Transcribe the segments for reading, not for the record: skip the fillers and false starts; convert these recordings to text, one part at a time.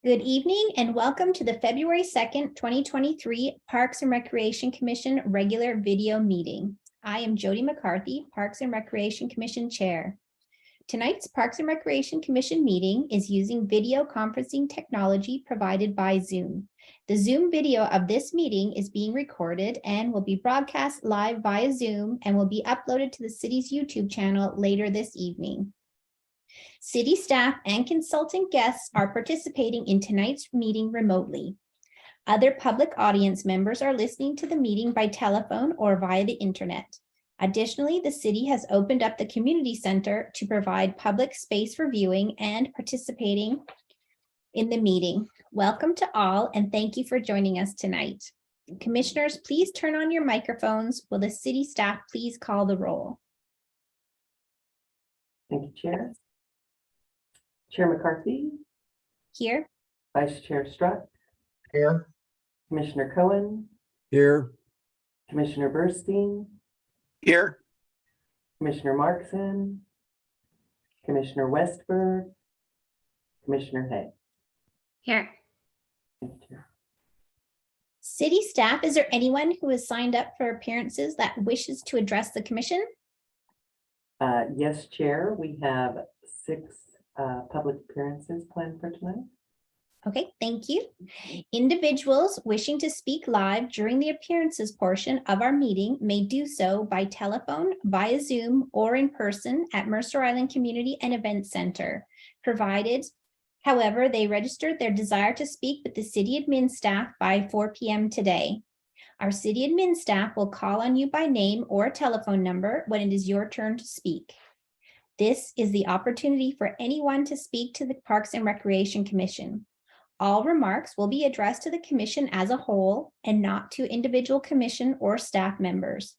Good evening and welcome to the February 2nd, 2023 Parks and Recreation Commission regular video meeting. I am Jody McCarthy, Parks and Recreation Commission Chair. Tonight's Parks and Recreation Commission meeting is using video conferencing technology provided by Zoom. The Zoom video of this meeting is being recorded and will be broadcast live via Zoom and will be uploaded to the city's YouTube channel later this evening. City staff and consultant guests are participating in tonight's meeting remotely. Other public audience members are listening to the meeting by telephone or via the internet. Additionally, the city has opened up the community center to provide public space for viewing and participating in the meeting. Welcome to all and thank you for joining us tonight. Commissioners, please turn on your microphones. Will the city staff please call the roll? Thank you, Chair. Chair McCarthy. Here. Vice Chair Strutt. Here. Commissioner Cohen. Here. Commissioner Burstein. Here. Commissioner Markson. Commissioner Westberg. Commissioner Hay. Here. Thank you, Chair. City staff, is there anyone who has signed up for appearances that wishes to address the commission? Yes, Chair. We have 6 public appearances planned for tonight. Okay, thank you. Individuals wishing to speak live during the appearances portion of our meeting may do so by telephone, via Zoom, or in person at Mercer Island Community and Event Center, provided, however, they registered their desire to speak with the city admin staff by 4 p.m. today. Our city admin staff will call on you by name or telephone number when it is your turn to speak. This is the opportunity for anyone to speak to the Parks and Recreation Commission. All remarks will be addressed to the commission as a whole and not to individual commission or staff members.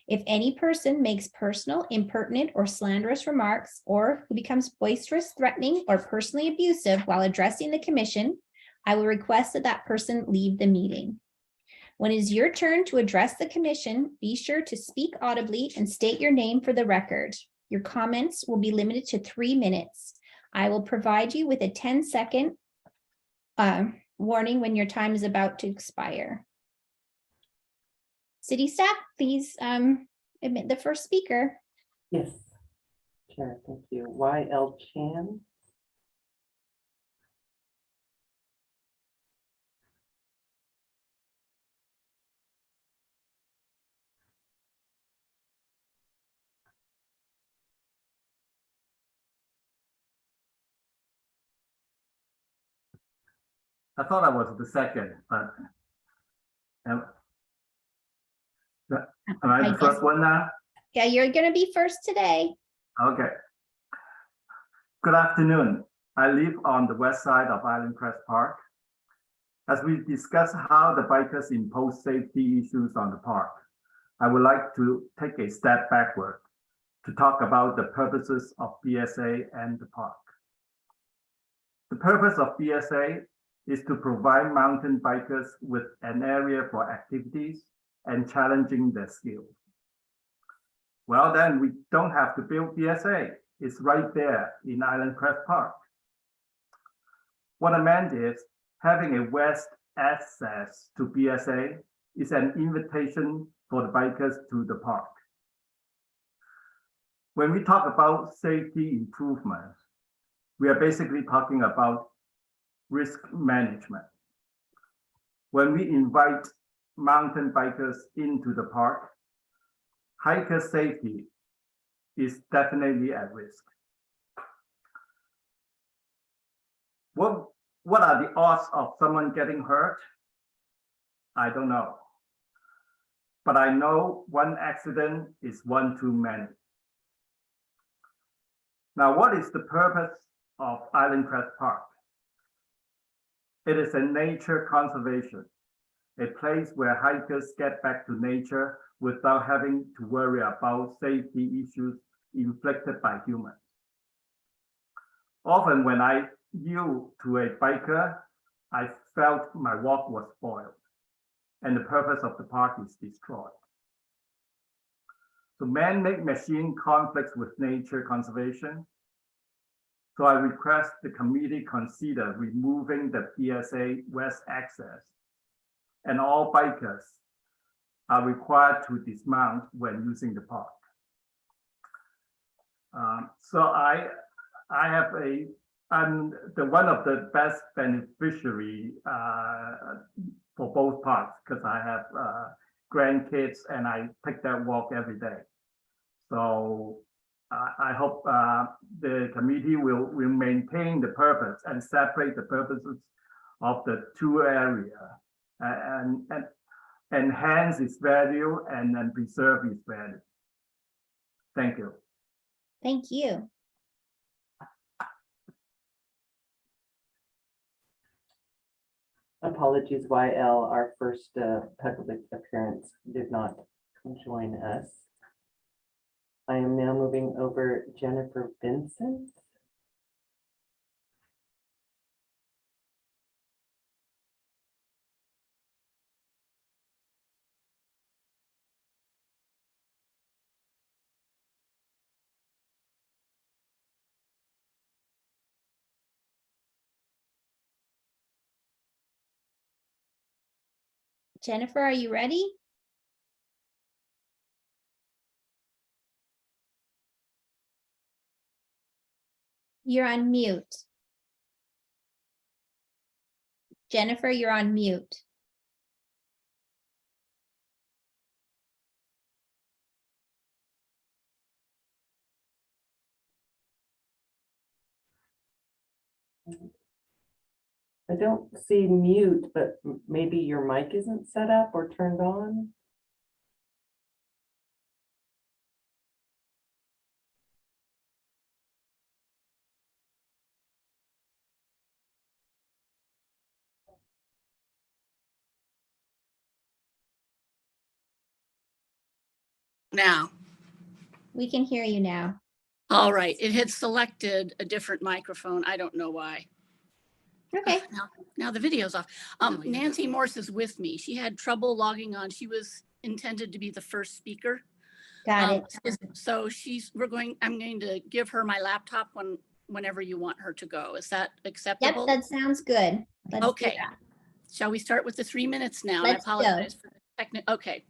If any person makes personal, impertinent, or slanderous remarks, or who becomes boisterous, threatening, or personally abusive while addressing the commission, I will request that that person leave the meeting. When it is your turn to address the commission, be sure to speak audibly and state your name for the record. Your comments will be limited to 3 minutes. I will provide you with a 10-second warning when your time is about to expire. City staff, please admit the first speaker. Yes, Chair. Thank you. Y.L. Chan. I thought I was the second, but am I the first one now? Yeah, you're going to be first today. Okay. Good afternoon. I live on the west side of Island Crest Park. As we discuss how the bikers impose safety issues on the park, I would like to take a step backward to talk about the purposes of BSA and the park. The purpose of BSA is to provide mountain bikers with an area for activities and challenging their skills. Well, then we don't have to build BSA. It's right there in Island Crest Park. What I meant is having a west access to BSA is an invitation for the bikers to the park. When we talk about safety improvements, we are basically talking about risk management. When we invite mountain bikers into the park, hiker safety is definitely at risk. What are the odds of someone getting hurt? I don't know. But I know one accident is one too many. Now, what is the purpose of Island Crest Park? It is a nature conservation, a place where hikers get back to nature without having to worry about safety issues inflicted by humans. Often when I yield to a biker, I felt my walk was spoiled and the purpose of the park is destroyed. So man-made machine conflicts with nature conservation. So I request the committee consider removing the PSA west access. And all bikers are required to dismount when using the park. So I'm one of the best beneficiary for both parks because I have grandkids and I take that walk every day. So I hope the committee will maintain the purpose and separate the purposes of the two areas and enhance its value and then preserve its value. Thank you. Thank you. Apologies, YL, our first public appearance did not join us. I am now moving over Jennifer Vincent. Jennifer, are you ready? You're on mute. Jennifer, you're on mute. I don't see mute, but maybe your mic isn't set up or turned on. Now, We can hear you now. all right, it had selected a different microphone. I don't know why. Okay, Now the video's off. Nancy Morse is with me. She had trouble logging on. She was intended to be the first speaker. got it. So I'm going to give her my laptop whenever you want her to go. Is that Yep, acceptable? that sounds good. Let's do Okay. that. Shall we start with the 3 minutes now? Let's I apologize for the technical. Okay.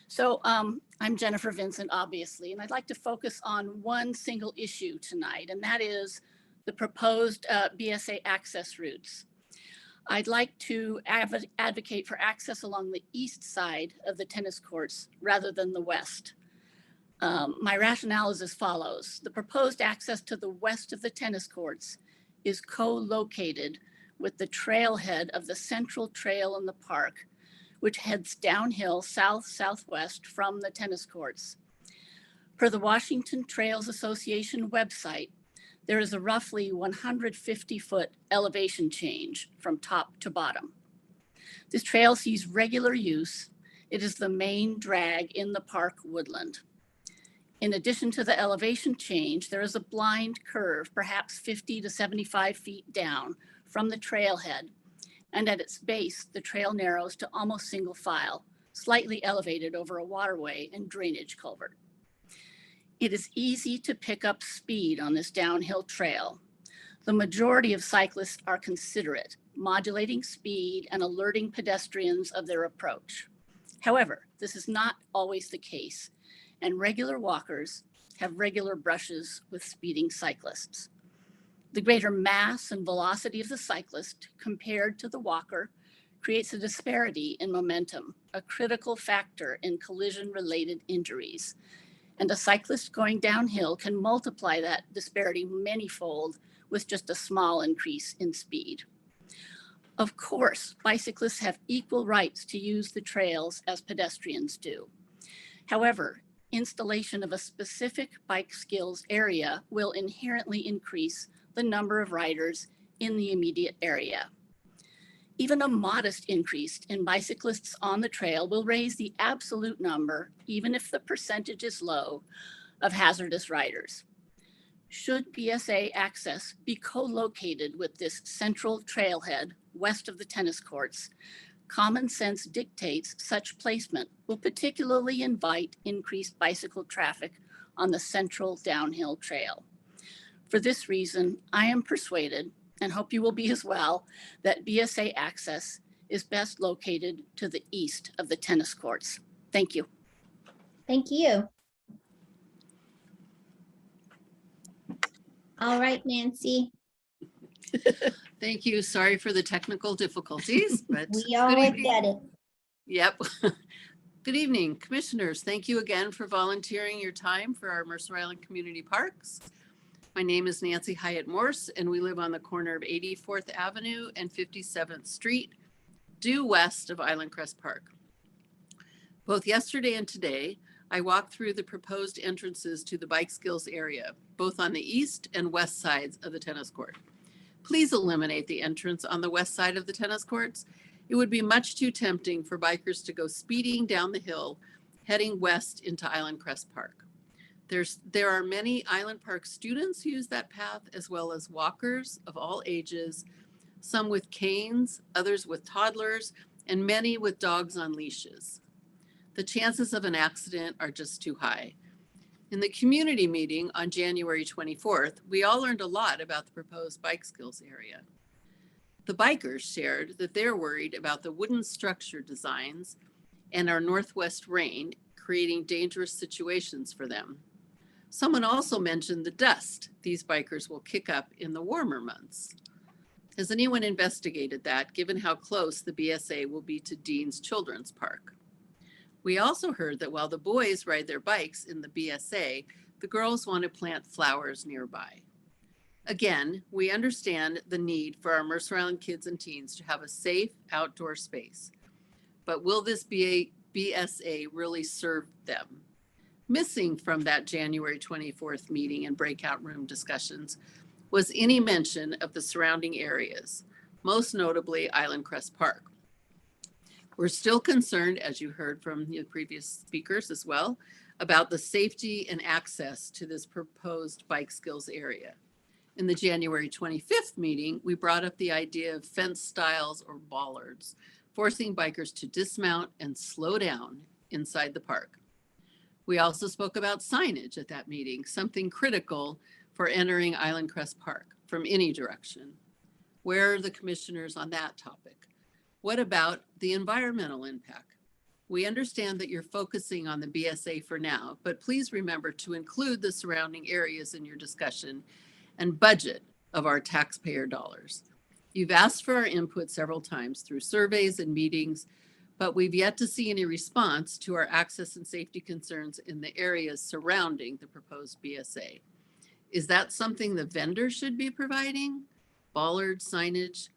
So I'm Jennifer Vincent, obviously, and I'd like to focus on one single issue tonight, and that is the proposed BSA access routes. I'd like to advocate for access along the east side of the tennis courts rather than the west. My rationale is as follows. The proposed access to the west of the tennis courts is co-located with the trailhead of the central trail in the park, which heads downhill south-southwest from the tennis courts. Per the Washington Trails Association website, there is a roughly 150-foot elevation change from top to bottom. This trail sees regular use. It is the main drag in the park woodland. In addition to the elevation change, there is a blind curve, perhaps 50 to 75 feet down from the trailhead, and at its base, the trail narrows to almost single file, slightly elevated over a waterway and drainage culvert. It is easy to pick up speed on this downhill trail. The majority of cyclists are considerate, modulating speed and alerting pedestrians of their approach. However, this is not always the case, and regular walkers have regular brushes with speeding cyclists. The greater mass and velocity of the cyclist compared to the walker creates a disparity in momentum, a critical factor in collision-related injuries. And a cyclist going downhill can multiply that disparity manyfold with just a small increase in speed. Of course, bicyclists have equal rights to use the trails as pedestrians do. However, installation of a specific bike skills area will inherently increase the number of riders in the immediate area. Even a modest increase in bicyclists on the trail will raise the absolute number, even if the percentage is low, of hazardous riders. Should BSA access be co-located with this central trailhead west of the tennis courts, common sense dictates such placement will particularly invite increased bicycle traffic on the central downhill trail. For this reason, I am persuaded, and hope you will be as well, that BSA access is best located to the east of the tennis courts. Thank you. Thank you. All right, Nancy, Thank you. Sorry for the technical difficulties, but we good always evening. get it. Yep. Good evening, commissioners. Thank you again for volunteering your time for our Mercer Island Community Parks. My name is Nancy Hyatt Morse, and we live on the corner of 84th Avenue and 57th Street, due west of Island Crest Park. Both yesterday and today, I walked through the proposed entrances to the bike skills area, both on the east and west sides of the tennis court. Please eliminate the entrance on the west side of the tennis courts. It would be much too tempting for bikers to go speeding down the hill, heading west into Island Crest Park. There are many Island Park students who use that path, as well as walkers of all ages, some with canes, others with toddlers, and many with dogs on leashes. The chances of an accident are just too high. In the community meeting on January 24th, we all learned a lot about the proposed bike skills area. The bikers shared that they're worried about the wooden structure designs and our northwest rain creating dangerous situations for them. Someone also mentioned the dust these bikers will kick up in the warmer months. Has anyone investigated that, given how close the BSA will be to Dean's Children's Park? We also heard that while the boys ride their bikes in the BSA, the girls want to plant flowers nearby. Again, we understand the need for our Mercer Island kids and teens to have a safe outdoor space. But will this BSA really serve them? Missing from that January 24th meeting and breakout room discussions was any mention of the surrounding areas, most notably Island Crest Park. We're still concerned, as you heard from the previous speakers as well, about the safety and access to this proposed bike skills area. In the January 25th meeting, we brought up the idea of fence stiles or bollards, forcing bikers to dismount and slow down inside the park. We also spoke about signage at that meeting, something critical for entering Island Crest Park from any direction. Where are the commissioners on that topic? What about the environmental impact? We understand that you're focusing on the BSA for now, but please remember to include the surrounding areas in your discussion and budget of our taxpayer dollars. You've asked for our input several times through surveys and meetings, but we've yet to see any response to our access and safety concerns in the areas surrounding the proposed BSA. Is that something the vendor should be providing? Bollard signage?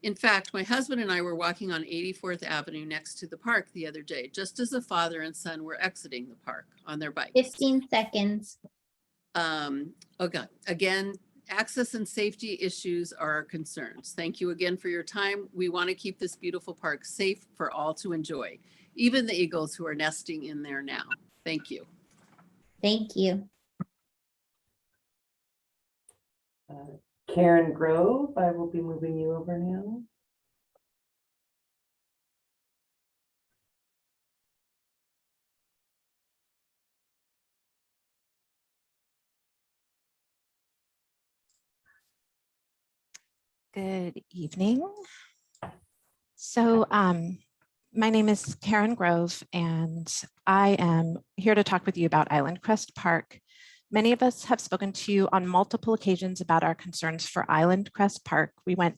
In fact, my husband and I were walking on 84th Avenue next to the park the other day, just as a father and son were exiting the park on their bikes. 15 seconds. Okay, again, access and safety issues are our concerns. Thank you again for your time. We want to keep this beautiful park safe for all to enjoy, even the eagles who are nesting in there now. Thank you. Thank you. Karen Grove, I will be moving you over now. Good evening. So my name is Karen Grove, and I am here to talk with you about Island Crest Park. Many of us have spoken to you on multiple occasions about our concerns for Island Crest Park. We went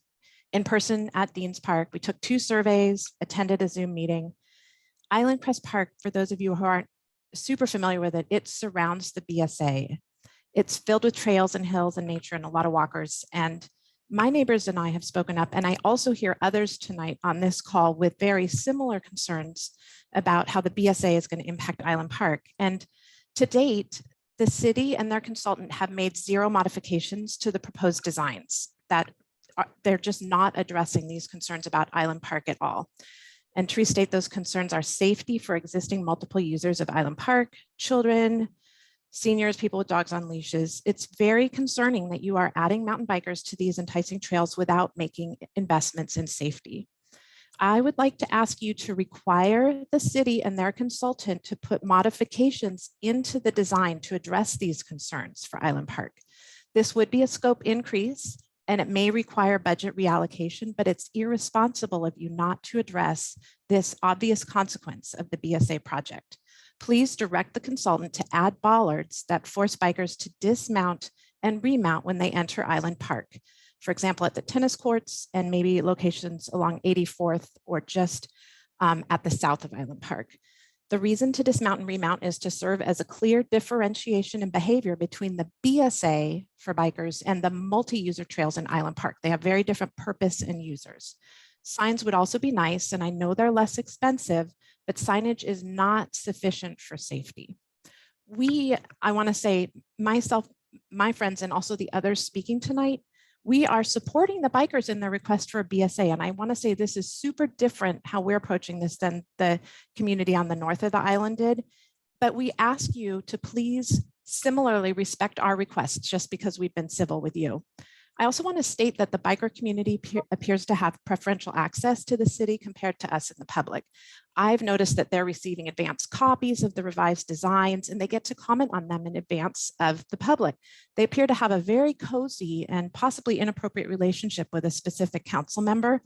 in person at Dean's Park. We took 2 surveys, attended a Zoom meeting. Island Crest Park, for those of you who aren't super familiar with it, it surrounds the BSA. It's filled with trails and hills and nature and a lot of walkers. And my neighbors and I have spoken up, and I also hear others tonight on this call with very similar concerns about how the BSA is going to impact Island Park. And to date, the city and their consultant have made 0 modifications to the proposed designs. That they're just not addressing these concerns about Island Park at all. And to restate, those concerns are safety for existing multiple users of Island Park, children, seniors, people with dogs on leashes. It's very concerning that you are adding mountain bikers to these enticing trails without making investments in safety. I would like to ask you to require the city and their consultant to put modifications into the design to address these concerns for Island Park. This would be a scope increase and it may require budget reallocation, but it's irresponsible of you not to address this obvious consequence of the BSA project. Please direct the consultant to add bollards that force bikers to dismount and remount when they enter Island Park. For example, at the tennis courts and maybe locations along 84th or just at the south of Island Park. The reason to dismount and remount is to serve as a clear differentiation in behavior between the BSA for bikers and the multi-user trails in Island Park. They have very different purpose and users. Signs would also be nice, and I know they're less expensive, but signage is not sufficient for safety. I want to say myself, my friends, and also the others speaking tonight, we are supporting the bikers in their request for a BSA. And I want to say this is super different how we're approaching this than the community on the north of the island did. But we ask you to please similarly respect our requests just because we've been civil with you. I also want to state that the biker community appears to have preferential access to the city compared to us in the public. I've noticed that they're receiving advanced copies of the revised designs and they get to comment on them in advance of the public. They appear to have a very cozy and possibly inappropriate relationship with a specific council member.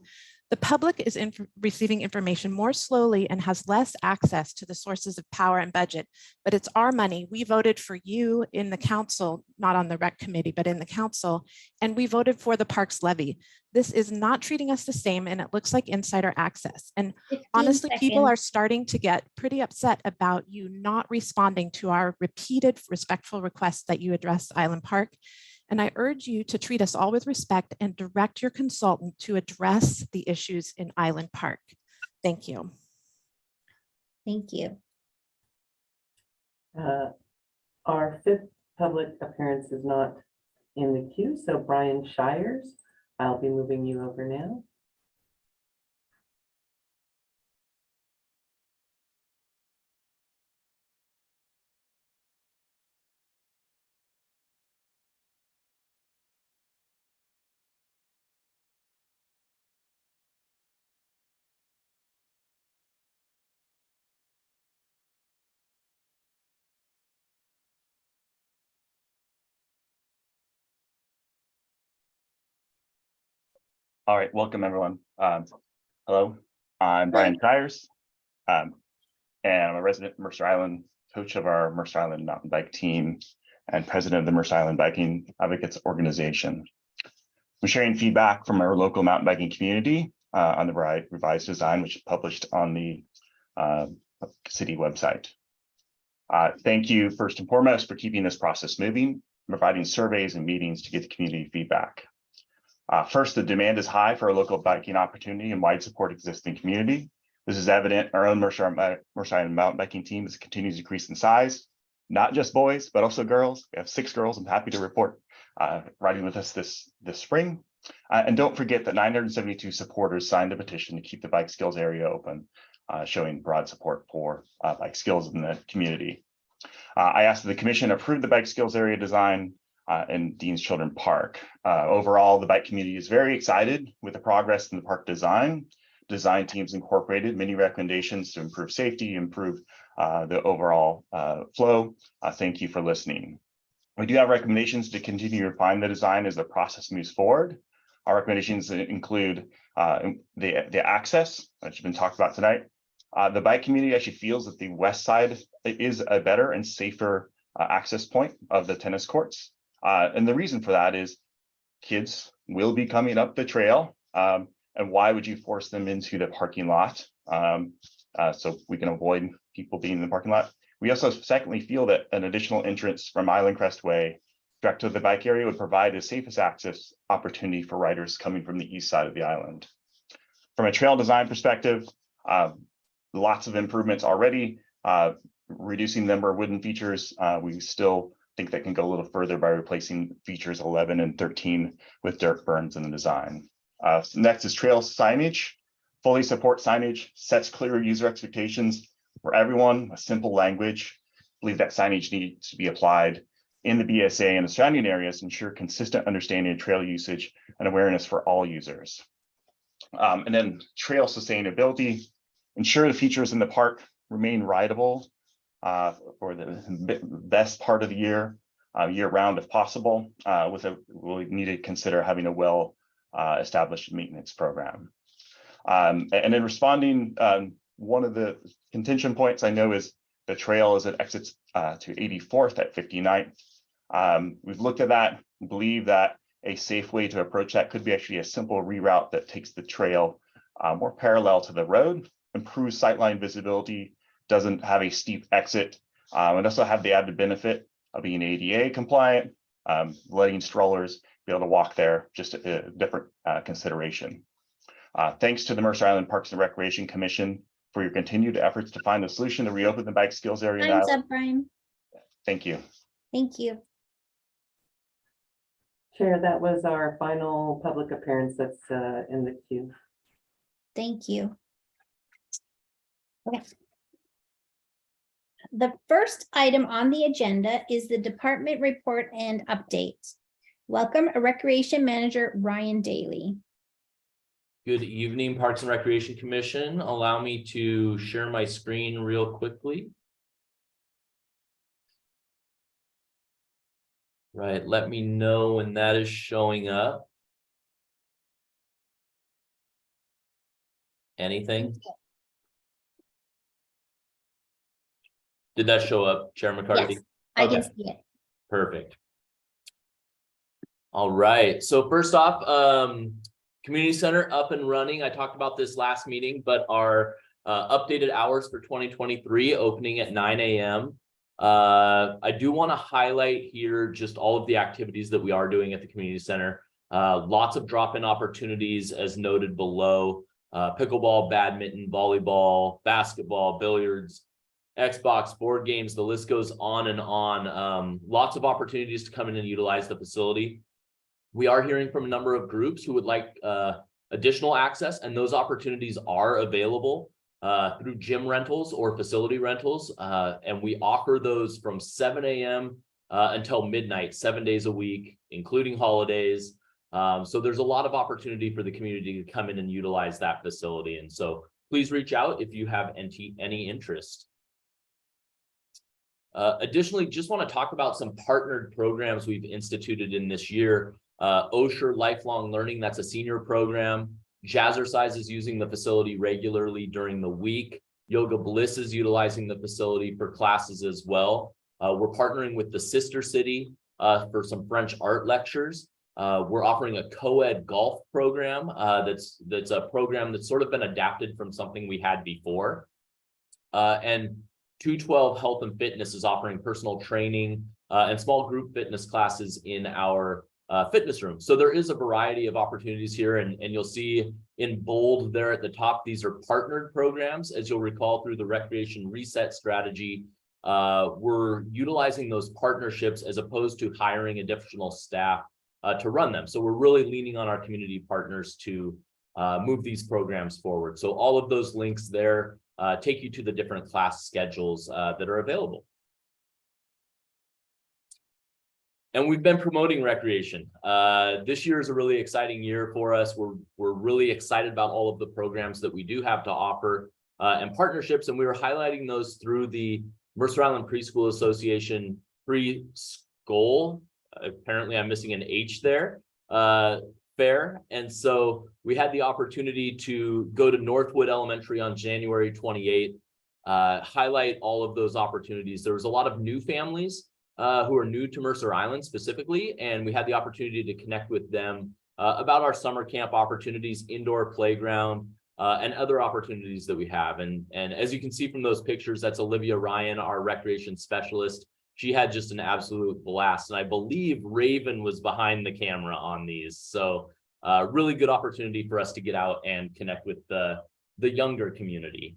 The public is receiving information more slowly and has less access to the sources of power and budget, but it's our money. We voted for you in the council, not on the rec committee, but in the council, and we voted for the parks levy. This is not treating us the same, and it looks like insider access. And honestly, people are starting to get pretty upset about you not responding to our repeated respectful requests that you address Island Park. And I urge you to treat us all with respect and direct your consultant to address the issues in Island Park. Thank you. Thank you. Our fifth public appearance is not in the queue, so Brian Shires, I'll be moving you over now. All right, welcome everyone. Hello, I'm Brian Shires, and I'm a resident Mercer Island, coach of our Mercer Island mountain bike team, and president of the Mercer Island Biking Advocates Organization. I'm sharing feedback from our local mountain biking community on the revised design, which is published on the city website. Thank you first and foremost for keeping this process moving, providing surveys and meetings to get the community feedback. First, the demand is high for a local biking opportunity and wide support existing community. This is evident. Our own Mercer Island mountain biking team is continues to increase in size, not just boys, but also girls. We have 6 girls, I'm happy to report, riding with us this spring. And don't forget that 972 supporters signed a petition to keep the bike skills area open, showing broad support for bike skills in the community. I asked that the commission approve the bike skills area design in Dean's Children Park. Overall, the bike community is very excited with the progress in the park design. Design teams incorporated many recommendations to improve safety, improve the overall flow. Thank you for listening. We do have recommendations to continue to refine the design as the process moves forward. Our recommendations include the access, which has been talked about tonight. The bike community actually feels that the west side is a better and safer access point of the tennis courts. And the reason for that is kids will be coming up the trail. And why would you force them into the parking lot? So we can avoid people being in the parking lot. We also secondly feel that an additional entrance from Island Crest Way direct to the bike area would provide the safest access opportunity for riders coming from the east side of the island. From a trail design perspective, lots of improvements already, reducing the number of wooden features. We still think that can go a little further by replacing features 11 and 13 with dirt burns in the design. Next is trail signage. Fully support signage, sets clear user expectations for everyone, a simple language. I believe that signage needs to be applied in the BSA and the surrounding areas to ensure consistent understanding of trail usage and awareness for all users. And then trail sustainability, ensure the features in the park remain rideable for the best part of the year. year round if possible. We need to consider having a well established maintenance program. And in responding, one of the contention points I know is the trail as it exits to 84th at 59th. We've looked at that, believe that a safe way to approach that could be actually a simple reroute that takes the trail more parallel to the road, improves sightline visibility, doesn't have a steep exit, and also have the added benefit of being ADA compliant, letting strollers be able to walk there, just a different consideration. Thanks to the Mercer Island Parks and Recreation Commission for your continued efforts to find a solution to reopen the bike skills area. Time's up, Brian. Thank you. Thank you. Chair, that was our final public appearance that's in the queue. Thank you. Okay. The first item on the agenda is the department report and updates. Welcome, Recreation Manager Ryan Daly. Good evening, Parks and Recreation Commission. Allow me to share my screen real quickly. Right, let me know when that is showing up. Anything? Did that show up, Chair McCarthy? Yes, I can Okay. see it. Perfect. All right, so first off, community center up and running. I talked about this last meeting, but our updated hours for 2023 opening at 9 a.m. I do want to highlight here just all of the activities that we are doing at the community center. Lots of drop-in opportunities as noted below. Pickleball, badminton, volleyball, basketball, billiards, Xbox, board games, the list goes on and on. Lots of opportunities to come in and utilize the facility. We are hearing from a number of groups who would like additional access, and those opportunities are available through gym rentals or facility rentals. And we offer those from 7 a.m. Until midnight, 7 days a week, including holidays. So there's a lot of opportunity for the community to come in and utilize that facility. And so please reach out if you have any interest. Additionally, just want to talk about some partnered programs we've instituted in this year. Osher Lifelong Learning, that's a senior program. Jazzercise is using the facility regularly during the week. Yoga Bliss is utilizing the facility for classes as well. We're partnering with the Sister City for some French art lectures. We're offering a co-ed golf program that's a program that's sort of been adapted from something we had before. And 212 Health and Fitness is offering personal training and small group fitness classes in our fitness room. So there is a variety of opportunities here, and you'll see in bold there at the top, these are partnered programs. As you'll recall through the Recreation Reset strategy, we're utilizing those partnerships as opposed to hiring additional staff to run them. So we're really leaning on our community partners to move these programs forward. So all of those links there take you to the different class schedules that are available. And we've been promoting recreation. This year is a really exciting year for us. We're really excited about all of the programs that we do have to offer and partnerships. And we were highlighting those through the Mercer Island Preschool Association Preschool. Apparently I'm missing an H there. Fair. And so we had the opportunity to go to Northwood Elementary on January 28th, highlight all of those opportunities. There was a lot of new families who are new to Mercer Island specifically, and we had the opportunity to connect with them about our summer camp opportunities, indoor playground, and other opportunities that we have. And as you can see from those pictures, that's Olivia Ryan, our recreation specialist. She had just an absolute blast. And I believe Raven was behind the camera on these. So really good opportunity for us to get out and connect with the younger community.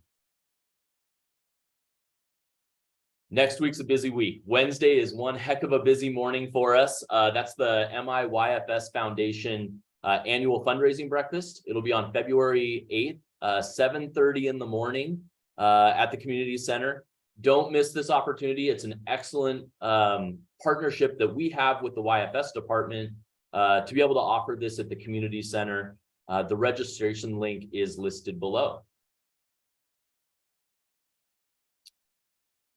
Next week's a busy week. Wednesday is one heck of a busy morning for us. That's the MIYFS Foundation annual fundraising breakfast. It'll be on February 8th, 7:30 in the morning at the community center. Don't miss this opportunity. It's an excellent partnership that we have with the YFS department to be able to offer this at the community center. The registration link is listed below.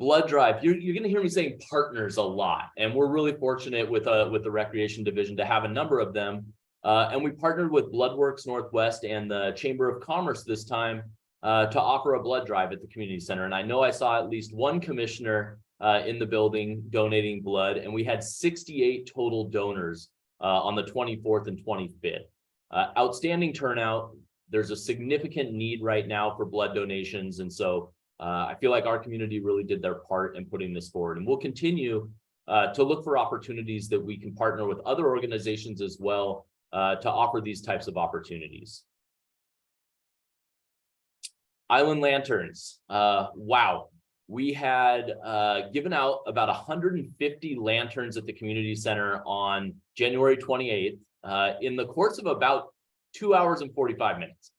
blood drive. You're going to hear me saying partners a lot, and we're really fortunate with the Recreation Division to have a number of them. And we partnered with Bloodworks Northwest and the Chamber of Commerce this time to offer a blood drive at the community center. And I know I saw at least one commissioner in the building donating blood, and we had 68 total donors on the 24th and 25th. Outstanding turnout. There's a significant need right now for blood donations, and so I feel like our community really did their part in putting this forward, and we'll continue to look for opportunities that we can partner with other organizations as well to offer these types of opportunities. Island lanterns. Wow. We had given out about 150 lanterns at the community center on January 28th in the course of about 2 hours and 45 minutes.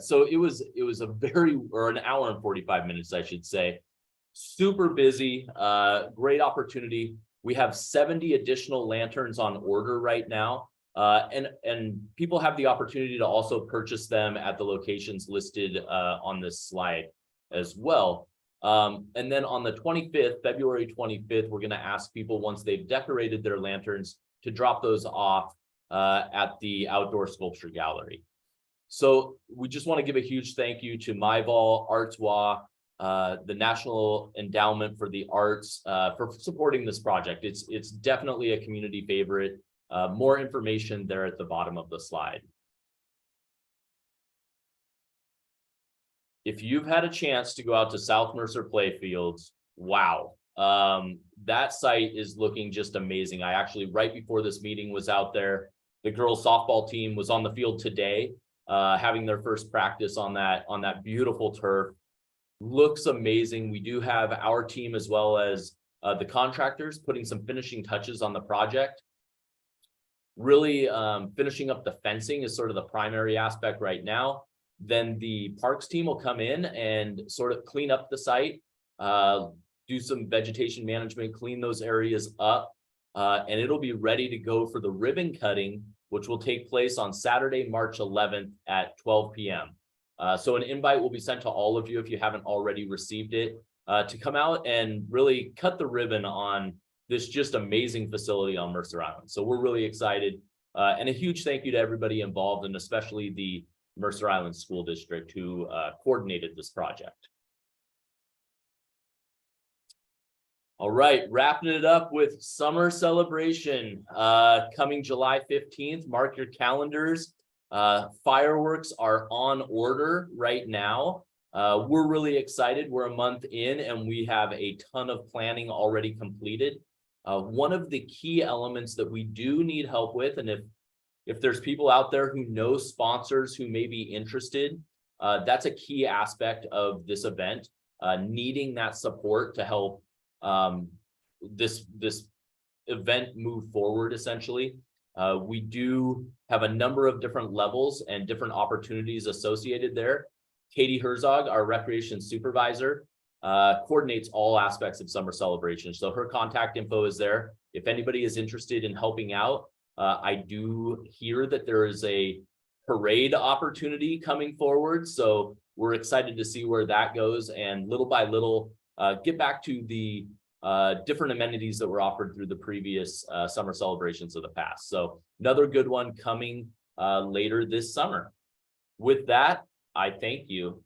So it was an hour and 45 minutes, I should say. Super busy, great opportunity. We have 70 additional lanterns on order right now. And people have the opportunity to also purchase them at the locations listed on this slide as well. And then on the 25th, February 25th, we're going to ask people, once they've decorated their lanterns, to drop those off at the outdoor sculpture gallery. So we just want to give a huge thank you to MyVol, Artois, the National Endowment for the Arts for supporting this project. It's definitely a community favorite. More information there at the bottom of the slide. If you've had a chance to go out to South Mercer Playfields, wow. That site is looking just amazing. I actually, right before this meeting, was out there. The girls softball team was on the field today, having their first practice on that beautiful turf. Looks amazing. We do have our team as well as the contractors putting some finishing touches on the project. Really finishing up the fencing is sort of the primary aspect right now. Then the parks team will come in and sort of clean up the site, do some vegetation management, clean those areas up, and it'll be ready to go for the ribbon cutting, which will take place on Saturday, March 11th at 12 p.m. So an invite will be sent to all of you if you haven't already received it to come out and really cut the ribbon on this just amazing facility on Mercer Island. So we're really excited, and a huge thank you to everybody involved, and especially the Mercer Island School District who coordinated this project. All right, wrapping it up with summer celebration coming July 15th. Mark your calendars. Fireworks are on order right now. We're really excited. We're a month in and we have a ton of planning already completed. One of the key elements that we do need help with, and if there's people out there who know sponsors who may be interested, that's a key aspect of this event, needing that support to help this event move forward, essentially. We do have a number of different levels and different opportunities associated there. Katie Herzog, our recreation supervisor, coordinates all aspects of summer celebration. So her contact info is there. If anybody is interested in helping out, I do hear that there is a parade opportunity coming forward. So we're excited to see where that goes, and little by little, get back to the different amenities that were offered through the previous summer celebrations of the past. So another good one coming later this summer. With that, I thank you.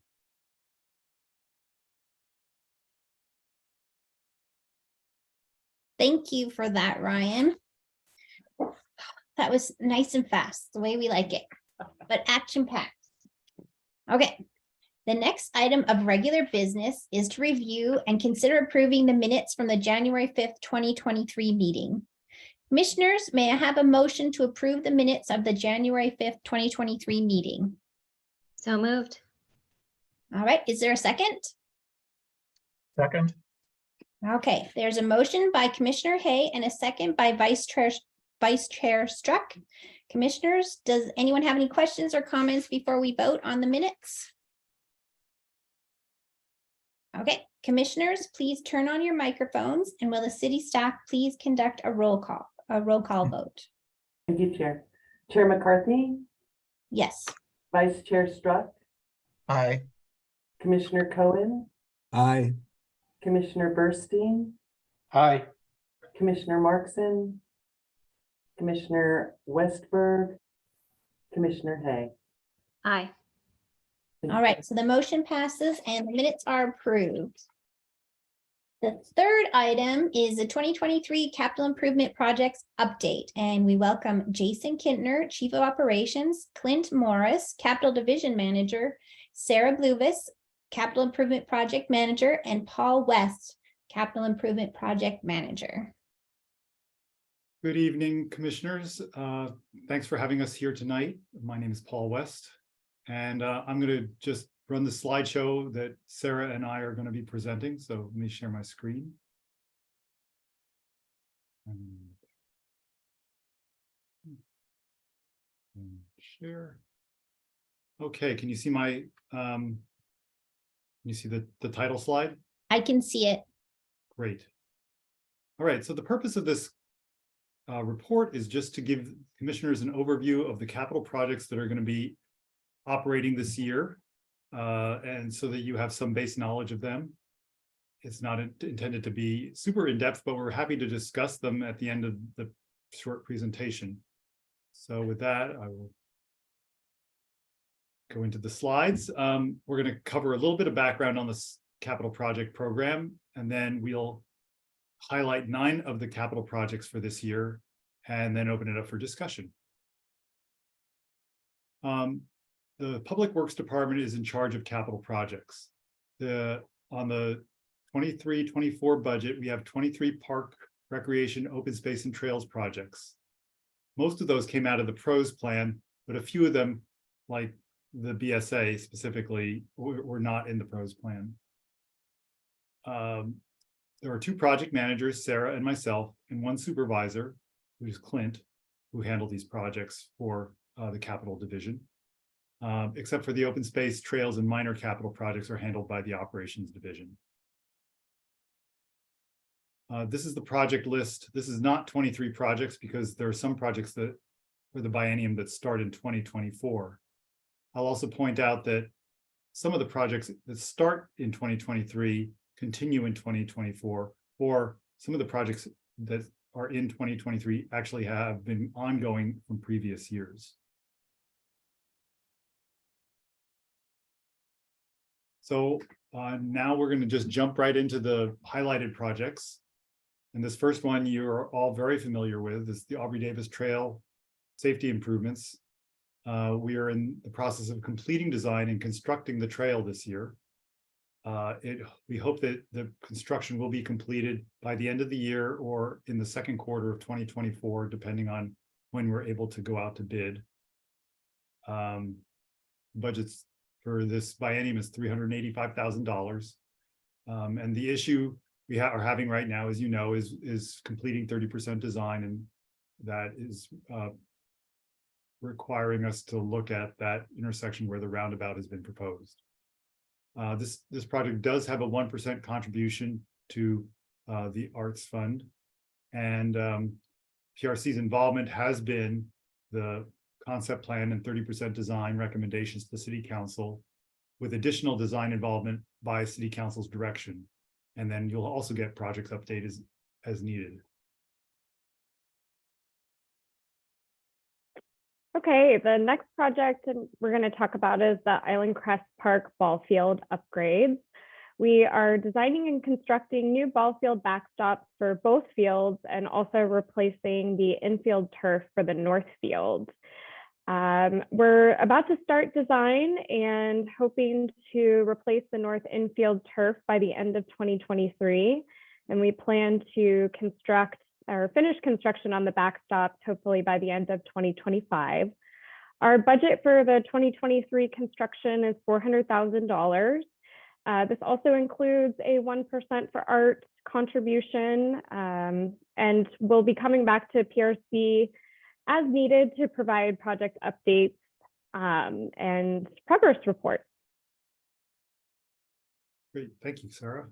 Thank you for that, Ryan. That was nice and fast, the way we like it, but action-packed. Okay. The next item of regular business is to review and consider approving the minutes from the January 5th, 2023 meeting. Commissioners, may I have a motion to approve the minutes of the January 5th, 2023 meeting? So moved. All right, is there a second? Second. Okay, there's a motion by Commissioner Hay and a second by Vice Chair Struck. Commissioners, does anyone have any questions or comments before we vote on the minutes? Okay, commissioners, please turn on your microphones, and will the city staff please conduct a roll call vote? Thank you, Chair. Chair McCarthy, Yes. Vice Chair Struck, Aye. Commissioner Cohen, Aye. Commissioner Burstein, Aye. Commissioner Markson, Commissioner Westberg, Commissioner Hay. Aye. Thank All you. right, so the motion passes and the minutes are approved. The third item is the 2023 capital improvement projects update, and we welcome Jason Kintner, Chief of Operations, Clint Morris, Capital Division Manager, Sarah Bluvis, Capital Improvement Project Manager, and Paul West, Capital Improvement Project Manager. Good evening, commissioners. Thanks for having us here tonight. My name is Paul West, and I'm going to just run the slideshow that Sarah and I are going to be presenting. So let me share my screen. And share. Okay, can you see my, can you see the title slide? I can see it. Great. All right, so the purpose of this report is just to give commissioners an overview of the capital projects that are going to be operating this year, and so that you have some base knowledge of them. It's not intended to be super in-depth, but we're happy to discuss them at the end of the short presentation. So with that, I will go into the slides. We're going to cover a little bit of background on this capital project program, and then we'll highlight 9 of the capital projects for this year, and then open it up for discussion. The Public Works Department is in charge of capital projects. On the 23-24 budget, we have 23 park, recreation, open space, and trails projects. Most of those came out of the PROS plan, but a few of them, like the BSA specifically, were not in the PROS plan. There are 2 project managers, Sarah and myself, and 1 supervisor, who's Clint, who handle these projects for the capital division. Except for the open space, trails, and minor capital projects are handled by the operations division. This is the project list. This is not 23 projects because there are some projects that for the biennium that start in 2024. I'll also point out that some of the projects that start in 2023 continue in 2024, or some of the projects that are in 2023 actually have been ongoing from previous years. So now we're going to just jump right into the highlighted projects. And this first one you're all very familiar with is the Aubrey Davis Trail safety improvements. We are in the process of completing design and constructing the trail this year. We hope that the construction will be completed by the end of the year or in the second quarter of 2024, depending on when we're able to go out to bid. Budgets for this biennium is $385,000. And the issue we are having right now, as you know, is completing 30% design, and that is requiring us to look at that intersection where the roundabout has been proposed. This project does have a 1% contribution to the Arts Fund, and PRC's involvement has been the concept plan and 30% design recommendations to the City Council, with additional design involvement by City Council's direction. And then you'll also get project updates as needed. Okay, the next project we're going to talk about is the Island Crest Park ball field upgrades. We are designing and constructing new ball field backstops for both fields and also replacing the infield turf for the north field. We're about to start design and hoping to replace the north infield turf by the end of 2023. And we plan to construct or finish construction on the backstops hopefully by the end of 2025. Our budget for the 2023 construction is $400,000. This also includes a 1% for arts contribution, and we'll be coming back to PRC as needed to provide project updates and progress reports. Great, thank you, Sarah.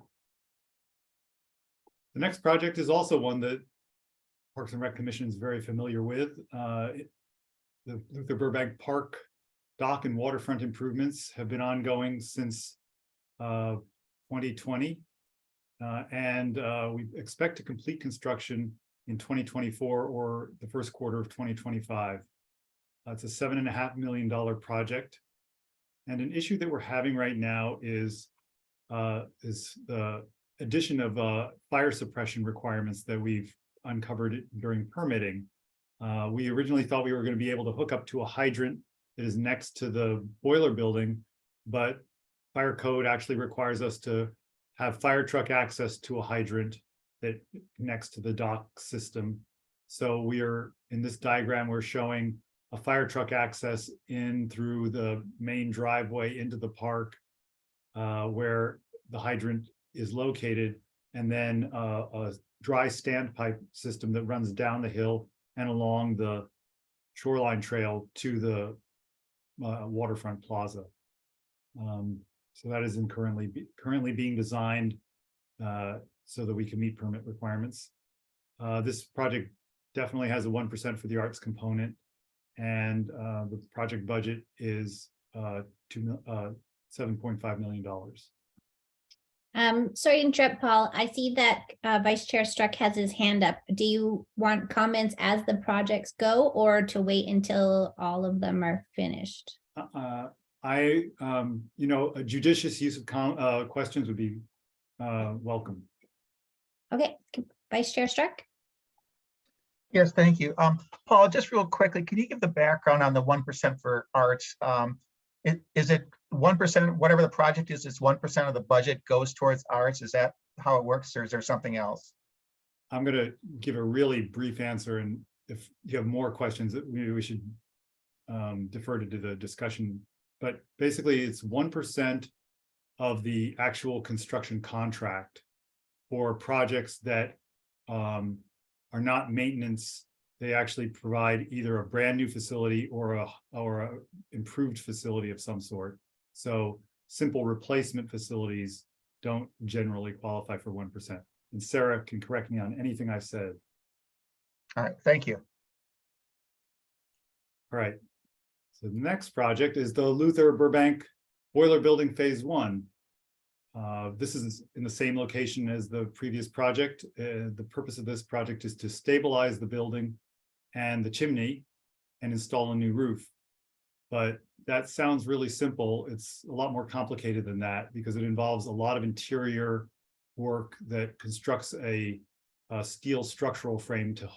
The next project is also one that Parks and Rec Commission is very familiar with. The Luther Burbank Park dock and waterfront improvements have been ongoing since 2020. We expect to complete construction in 2024 or the first quarter of 2025. It's a $7.5 million project. And an issue that we're having right now is the addition of fire suppression requirements that we've uncovered during permitting. We originally thought we were going to be able to hook up to a hydrant that is next to the boiler building, but fire code actually requires us to have fire truck access to a hydrant that next to the dock system. So we are, in this diagram, we're showing a fire truck access in through the main driveway into the park where the hydrant is located, and then a dry standpipe system that runs down the hill and along the shoreline trail to the waterfront plaza. So that is currently being designed so that we can meet permit requirements. This project definitely has a 1% for the arts component, and the project budget is $7.5 million. Sorry to interrupt, Paul. I see that Vice Chair Struck has his hand up. Do you want comments as the projects go, or to wait until all of them are finished? A judicious use of questions would be welcome. Okay, Vice Chair Struck? Yes, thank you. Paul, just real quickly, can you give the background on the 1% for arts? Is it 1%, whatever the project is 1% of the budget goes towards arts? Is that how it works, or is there something else? I'm going to give a really brief answer, and if you have more questions, maybe we should defer to the discussion. But basically, it's 1% of the actual construction contract for projects that are not maintenance. They actually provide either a brand new facility or a improved facility of some sort. So simple replacement facilities don't generally qualify for 1%. And Sarah can correct me on anything I said. All right, thank you. All right. So the next project is the Luther Burbank Boiler Building Phase 1. This is in the same location as the previous project. The purpose of this project is to stabilize the building and the chimney and install a new roof. But that sounds really simple. It's a lot more complicated than that because it involves a lot of interior work that constructs a steel structural frame to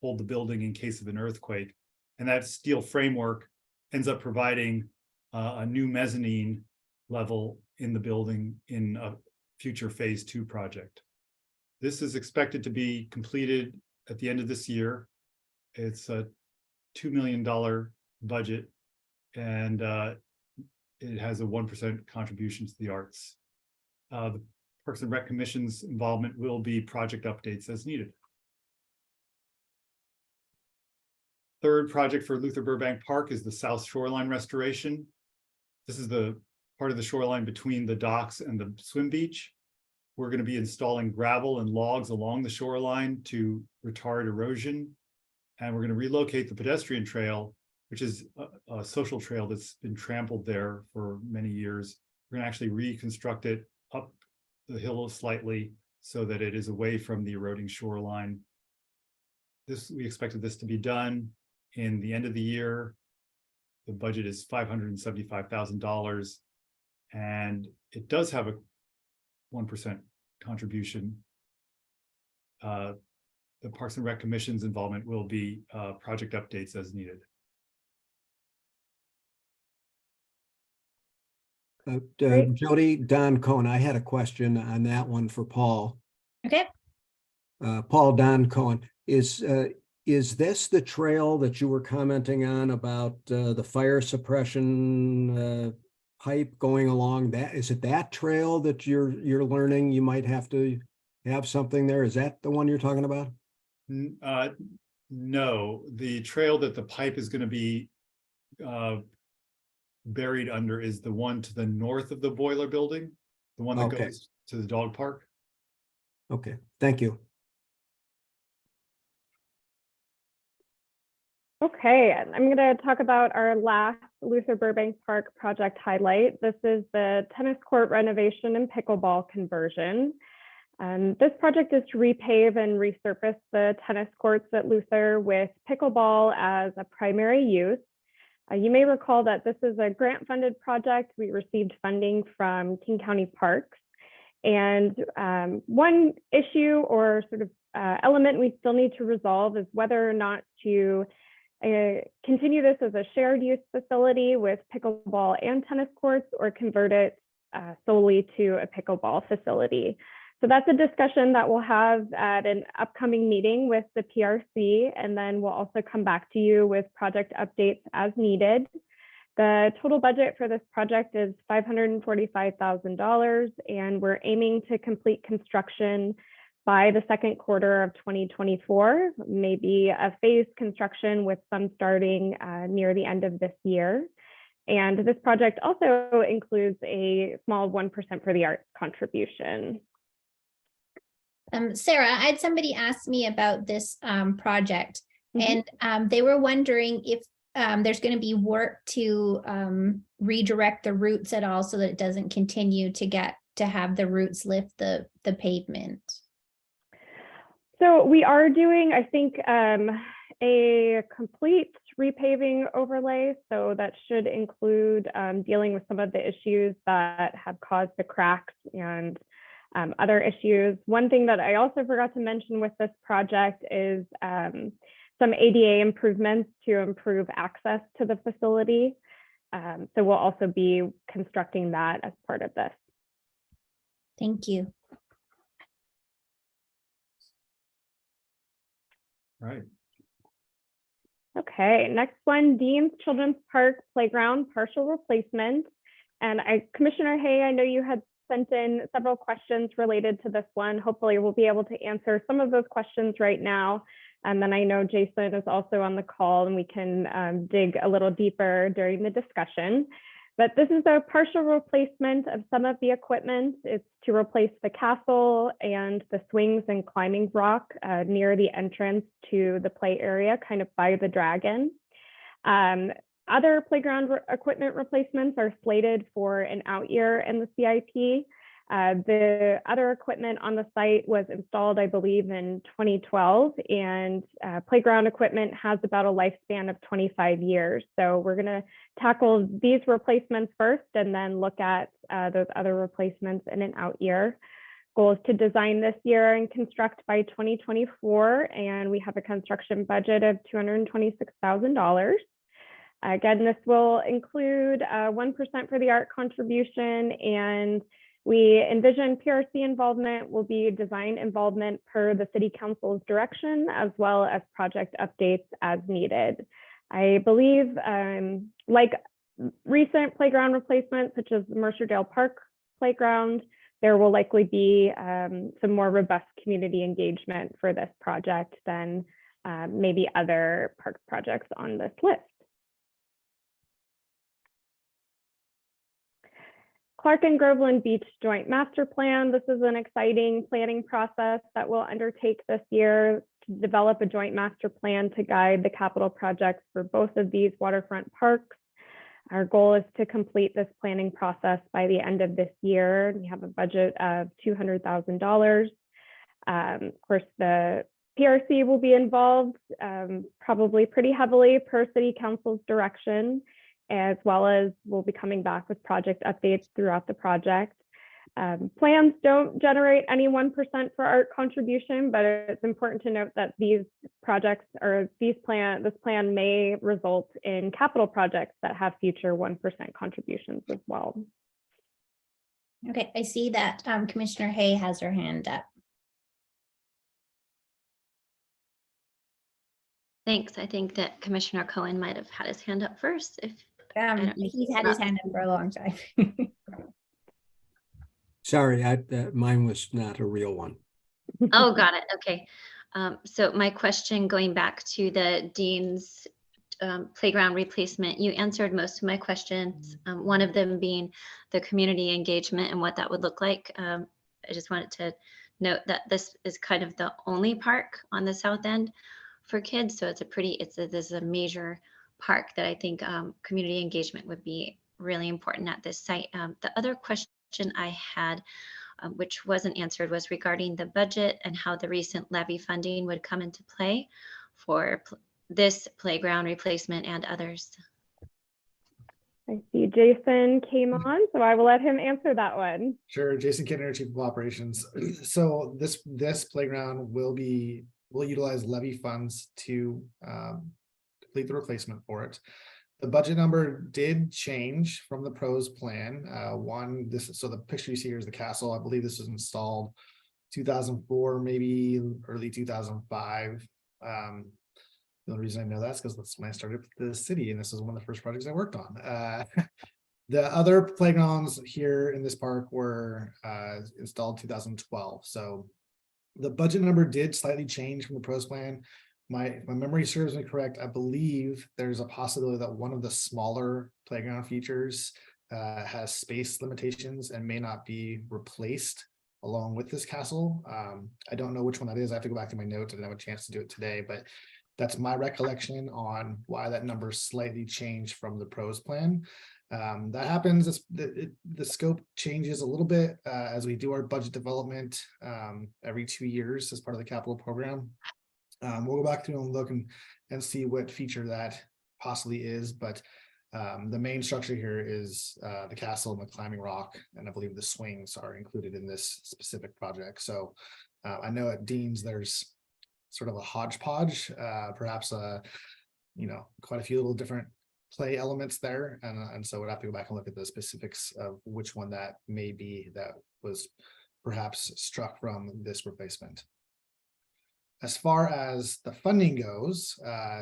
hold the building in case of an earthquake. And that steel framework ends up providing a new mezzanine level in the building in a future Phase 2 project. This is expected to be completed at the end of this year. It's a $2 million budget, and it has a 1% contribution to the arts. The Parks and Rec Commission's involvement will be project updates as needed. Third project for Luther Burbank Park is the South Shoreline Restoration. This is the part of the shoreline between the docks and the swim beach. We're going to be installing gravel and logs along the shoreline to retard erosion. And we're going to relocate the pedestrian trail, which is a social trail that's been trampled there for many years. We're going to actually reconstruct it up the hill slightly so that it is away from the eroding shoreline. We expected this to be done in the end of the year. The budget is $575,000, and it does have a 1% contribution. The Parks and Rec Commission's involvement will be project updates as needed. Jody, Don Cohen, I had a question on that one for Paul. Okay. Paul, Don Cohen, is this the trail that you were commenting on about the fire suppression pipe going along that? Is it that trail that you're learning you might have to have something there? Is that the one you're talking about? No, the trail that the pipe is going to be buried under is the one to the north of the boiler building, the one that goes to the dog park. Okay, thank you. Okay, and I'm going to talk about our last Luther Burbank Park project highlight. This is the tennis court renovation and pickleball conversion. This project is to repave and resurface the tennis courts at Luther with pickleball as a primary use. You may recall that this is a grant-funded project. We received funding from King County Parks. And one issue or sort of element we still need to resolve is whether or not to continue this as a shared use facility with pickleball and tennis courts, or convert it solely to a pickleball facility. So that's a discussion that we'll have at an upcoming meeting with the PRC, and then we'll also come back to you with project updates as needed. The total budget for this project is $545,000, and we're aiming to complete construction by the second quarter of 2024, maybe a phased construction with some starting near the end of this year. And this project also includes a small 1% for the arts contribution. Sarah, I had somebody ask me about this project, Mhm. and they were wondering if there's going to be work to redirect the roots at all, so that it doesn't continue to have the roots lift the pavement. So we are doing, I think, a complete repaving overlay. So that should include dealing with some of the issues that have caused the cracks and other issues. One thing that I also forgot to mention with this project is some ADA improvements to improve access to the facility. So we'll also be constructing that as part of this. Thank you. Right. Okay, next one, Dean's Children's Park Playground partial replacement. And Commissioner Hay, I know you had sent in several questions related to this one. Hopefully we'll be able to answer some of those questions right now. And then I know Jason is also on the call, and we can dig a little deeper during the discussion. But this is a partial replacement of some of the equipment. It's to replace the castle and the swings and climbing rock near the entrance to the play area, kind of by the dragon. Other playground equipment replacements are slated for an out year in the CIP. The other equipment on the site was installed, I believe, in 2012, and playground equipment has about a lifespan of 25 years. So we're going to tackle these replacements first, and then look at those other replacements in an out year. Goal is to design this year and construct by 2024, and we have a construction budget of $226,000. Again, this will include 1% for the art contribution, and we envision PRC involvement will be design involvement per the City Council's direction, as well as project updates as needed. I believe, like recent playground replacements, such as the Mercer Park Playground, there will likely be some more robust community engagement for this project than maybe other park projects on this list. Clark and Groveland Beach Joint Master Plan. This is an exciting planning process that we'll undertake this year to develop a joint master plan to guide the capital projects for both of these waterfront parks. Our goal is to complete this planning process by the end of this year. We have a budget of $200,000. Of course, the PRC will be involved probably pretty heavily per City Council's direction, as well as we'll be coming back with project updates throughout the project. Plans don't generate any 1% for art contribution, but it's important to note that these projects or this plan may result in capital projects that have future 1% contributions as well. Okay, I see that Commissioner Hay has her hand up. Thanks. I think that Commissioner Cohen might have had his hand up first. He's had his hand up for a long time. Sorry, mine was not a real one. Oh, got it. Okay. So my question, going back to the Dean's playground replacement, you answered most of my questions. One of them being the community engagement and what that would look like. I just wanted to note that this is kind of the only park on the south end for kids. So this is a major park that I think community engagement would be really important at this site. The other question I had which wasn't answered, was regarding the budget and how the recent levy funding would come into play for this playground replacement and others. I see Jason came on, so I will let him answer that one. Sure, Jason Kidner, Chief of Operations. So this playground will utilize levy funds to complete the replacement for it. The budget number did change from the pros plan. So the picture you see here is the castle. I believe this was installed 2004, maybe early 2005. The only reason I know that's because that's when I started with the city, and this is one of the first projects I worked on. The other playgrounds here in this park were installed 2012. So the budget number did slightly change from the pros plan. My memory serves me correct. I believe there's a possibility that one of the smaller playground features has space limitations and may not be replaced along with this castle. I don't know which one that is. I have to go back to my notes. I didn't have a chance to do it today, but that's my recollection on why that number slightly changed from the pros plan. That happens. The scope changes a little bit as we do our budget development every 2 years as part of the capital program. We'll go back through and look and see what feature that possibly is, but the main structure here is the castle and the climbing rock, and I believe the swings are included in this specific project. So I know at Dean's there's sort of a hodgepodge, perhaps quite a few little different play elements there, and so we'd have to go back and look at the specifics of which one that may be that was perhaps struck from this replacement. As far as the funding goes,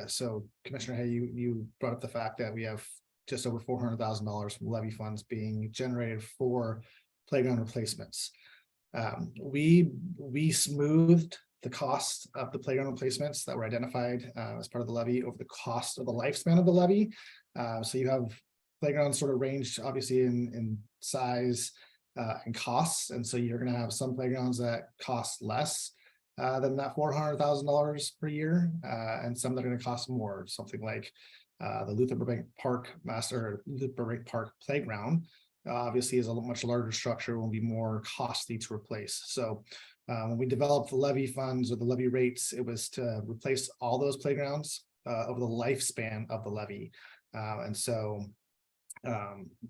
so Commissioner Hay, you brought up the fact that we have just over $400,000 from levy funds being generated for playground replacements. We smoothed the cost of the playground replacements that were identified as part of the levy over the cost of the lifespan of the levy. So you have playgrounds sort of ranged obviously in size and costs, and so you're going to have some playgrounds that cost less than that $400,000 per year, and some that are going to cost more. Something like the Luther Burbank Park Playground obviously is a much larger structure, will be more costly to replace. So when we developed the levy funds or the levy rates, it was to replace all those playgrounds over the lifespan of the levy. And so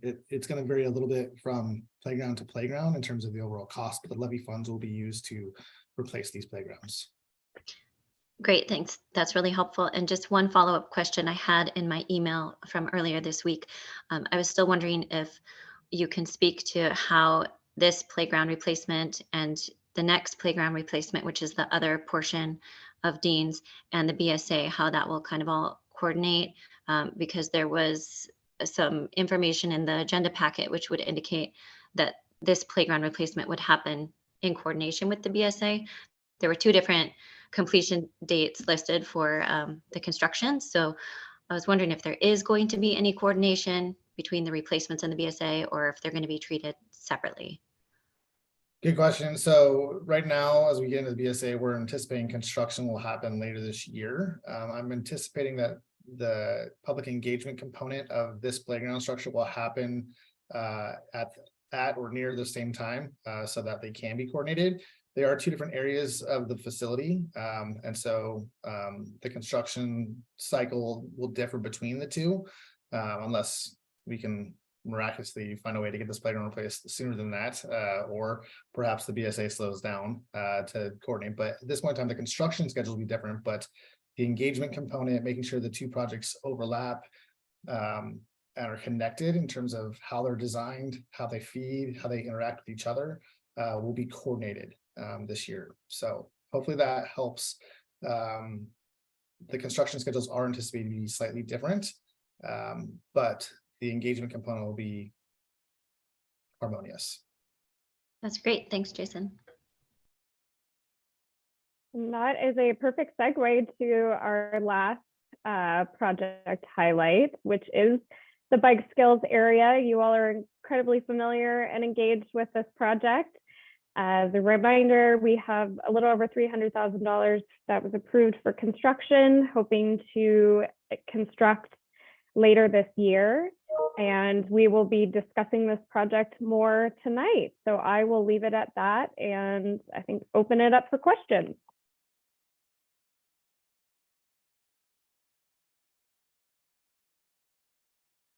it's going to vary a little bit from playground to playground in terms of the overall cost, but the levy funds will be used to replace these playgrounds. Great, thanks. That's really helpful. And just one follow-up question I had in my email from earlier this week. I was still wondering if you can speak to how this playground replacement and the next playground replacement, which is the other portion of Dean's and the BSA, how that will kind of all coordinate, because there was some information in the agenda packet which would indicate that this playground replacement would happen in coordination with the BSA. There were two different completion dates listed for the construction. So I was wondering if there is going to be any coordination between the replacements and the BSA, or if they're going to be treated separately. Good question. So right now, as we get into the BSA, we're anticipating construction will happen later this year. I'm anticipating that the public engagement component of this playground structure will happen at or near the same time, so that they can be coordinated. There are two different areas of the facility, and so the construction cycle will differ between the two, unless we can miraculously find a way to get this playground replaced sooner than that, or perhaps the BSA slows down to coordinate. But at this point in time, the construction schedule will be different, but the engagement component, making sure the two projects overlap and are connected in terms of how they're designed, how they feed, how they interact with each other, will be coordinated this year. So hopefully that helps. The construction schedules are anticipated to be slightly different, but the engagement component will be harmonious. That's great. Thanks, Jason. And that is a perfect segue to our last project highlight, which is the bike skills area. You all are incredibly familiar and engaged with this project. As a reminder, we have a little over $300,000 that was approved for construction, hoping to construct later this year. And we will be discussing this project more tonight. So I will leave it at that and I think open it up for questions.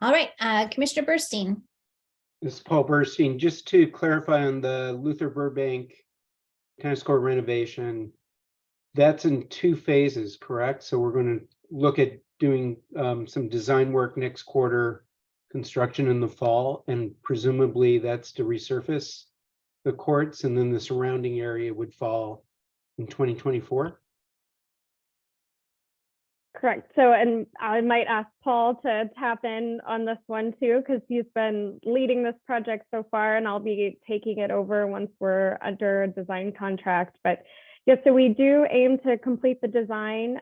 All right, Commissioner Burstein. This is Paul Burstein. Just to clarify on the Luther Burbank tennis court renovation, that's in 2 phases, correct? So we're going to look at doing some design work next quarter, construction in the fall, and presumably that's to resurface the courts, and then the surrounding area would fall in 2024. Correct. So, and I might ask Paul to tap in on this one too, because he's been leading this project so far, and I'll be taking it over once we're under a design contract. But yes, so we do aim to complete the design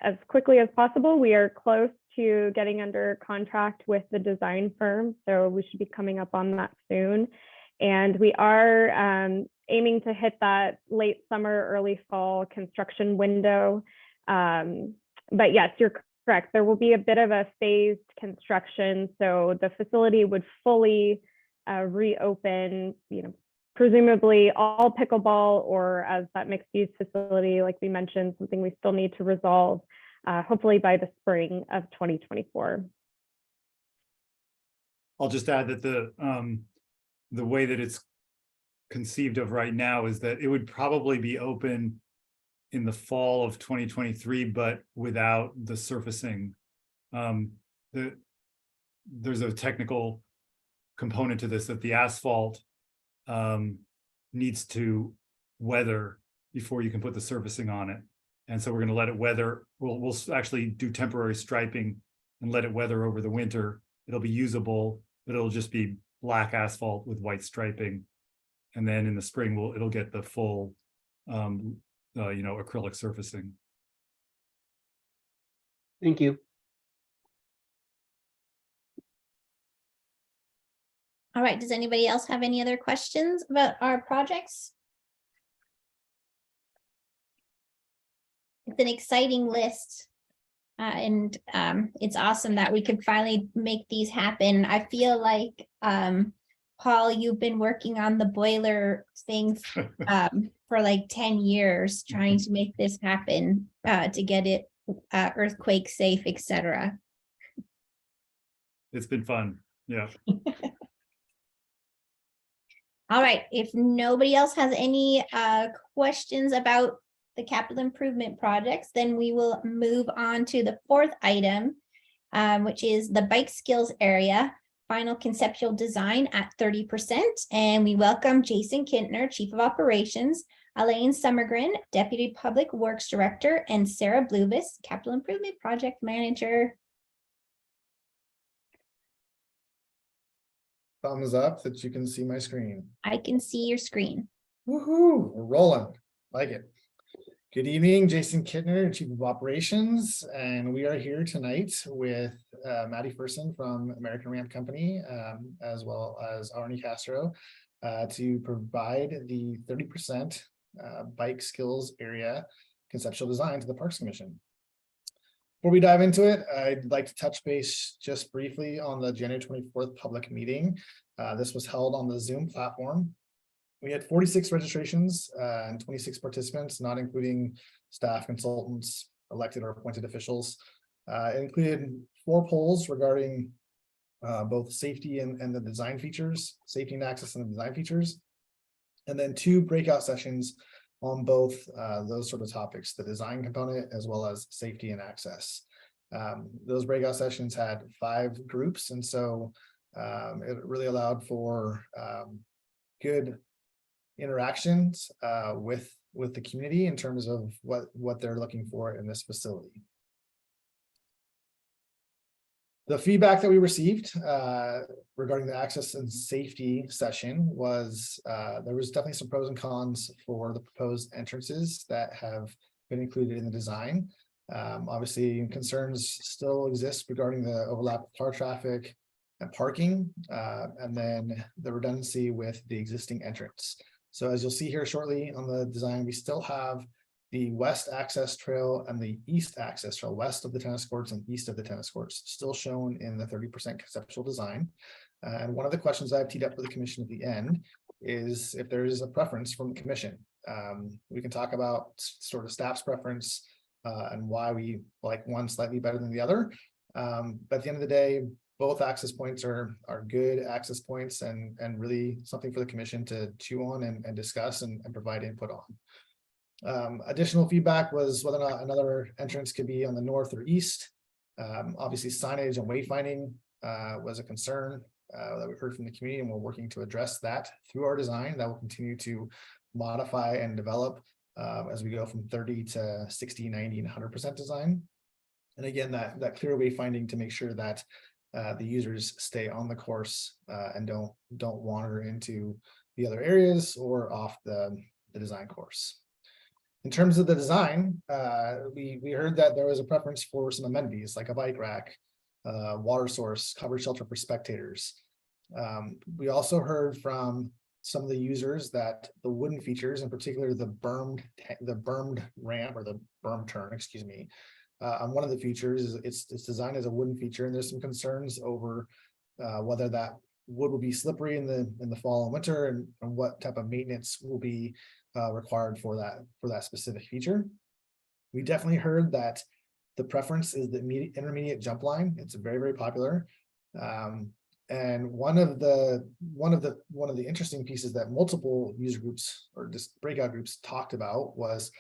as quickly as possible. We are close to getting under contract with the design firm, so we should be coming up on that soon. And we are aiming to hit that late summer, early fall construction window. But yes, you're correct. There will be a bit of a phased construction. So the facility would fully reopen, presumably all pickleball, or as that mixed use facility, like we mentioned, something we still need to resolve, hopefully by the spring of 2024. I'll just add that the way that it's conceived of right now is that it would probably be open in the fall of 2023, but without the surfacing. There's a technical component to this, that the asphalt needs to weather before you can put the surfacing on it. And so we're going to let it weather. We'll actually do temporary striping and let it weather over the winter. It'll be usable, but it'll just be black asphalt with white striping. And then in the spring, it'll get the full acrylic surfacing. Thank you. All right, does anybody else have any other questions about our projects? It's an exciting list. And it's awesome that we could finally make these happen. I feel like, Paul, you've been working on the boiler things for like 10 years, trying to make this happen, to get it earthquake safe, etc. It's been fun. Yeah. All right, if nobody else has any questions about the capital improvement projects, then we will move on to the 4th item, which is the bike skills area, final conceptual design at 30%. And we welcome Jason Kintner, Chief of Operations, Elaine Summergren, Deputy Public Works Director, and Sarah Bluvis, Capital Improvement Project Manager. Thumbs up that you can see my screen. I can see your screen. Woohoo, we're rolling. Like it. Good evening, Jason Kintner, Chief of Operations, and we are here tonight with Maddie Ferson from American Ramp Company, as well as Arnie Castro, to provide the 30% bike skills area conceptual design to the Parks Commission. Before we dive into it, I'd like to touch base just briefly on the January 24th public meeting. This was held on the Zoom platform. We had 46 registrations and 26 participants, not including staff, consultants, elected or appointed officials. It included 4 polls regarding both safety and the design features, safety and access and the design features, and then 2 breakout sessions on both those sort of topics, the design component as well as safety and access. Those breakout sessions had 5 groups, and so it really allowed for good interactions with the community in terms of what they're looking for in this facility. The feedback that we received regarding the access and safety session was there was definitely some pros and cons for the proposed entrances that have been included in the design. Obviously, concerns still exist regarding the overlap of car traffic and parking, and then the redundancy with the existing entrance. So as you'll see here shortly on the design, we still have The west access trail and the east access trail, west of the tennis courts and east of the tennis courts, still shown in the 30% conceptual design. And one of the questions I've teed up for the commission at the end is if there is a preference from the commission. We can talk about sort of staff's preference and why we like one slightly better than the other. But at the end of the day, both access points are good access points and really something for the commission to chew on and discuss and provide input on. Additional feedback was whether or not another entrance could be on the north or east. Obviously signage and wayfinding was a concern that we heard from the community, and we're working to address that through our design that will continue to modify and develop as we go from 30 to 60, 90, and 100% design. And again, that clear wayfinding to make sure that the users stay on the course and don't wander into the other areas or off the design course. In terms of the design, we heard that there was a preference for some amenities like a bike rack, water source, covered shelter for spectators. We also heard from some of the users that the wooden features, in particular the bermed ramp or the berm turn, excuse me, on one of the features, it's designed as a wooden feature, and there's some concerns over whether that wood will be slippery in the fall and winter, and what type of maintenance will be required for that specific feature. We definitely heard that the preference is the intermediate jump line. It's very, very popular. And one of the interesting pieces that multiple user groups or just breakout groups talked about was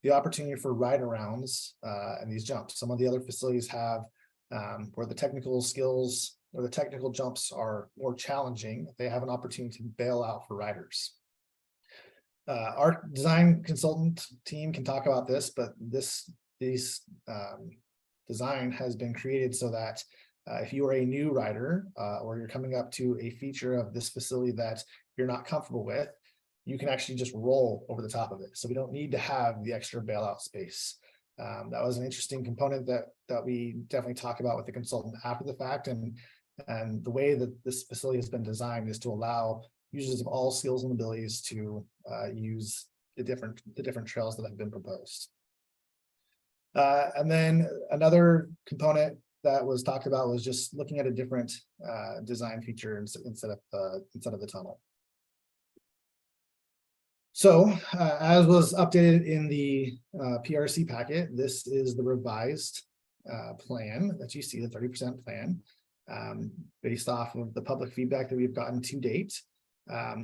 the opportunity for ride arounds and these jumps. Some of the other facilities have where the technical skills or the technical jumps are more challenging. They have an opportunity to bail out for riders. Our design consultant team can talk about this, but this design has been created so that if you are a new rider or you're coming up to a feature of this facility that you're not comfortable with, you can actually just roll over the top of it. So we don't need to have the extra bailout space. That was an interesting component that we definitely talked about with the consultant after the fact. And the way that this facility has been designed is to allow users of all skills and abilities to use the different trails that have been proposed. And then another component that was talked about was just looking at a different design feature instead of the tunnel. So as was updated in the PRC packet, this is the revised plan that you see, the 30% plan, based off of the public feedback that we've gotten to date.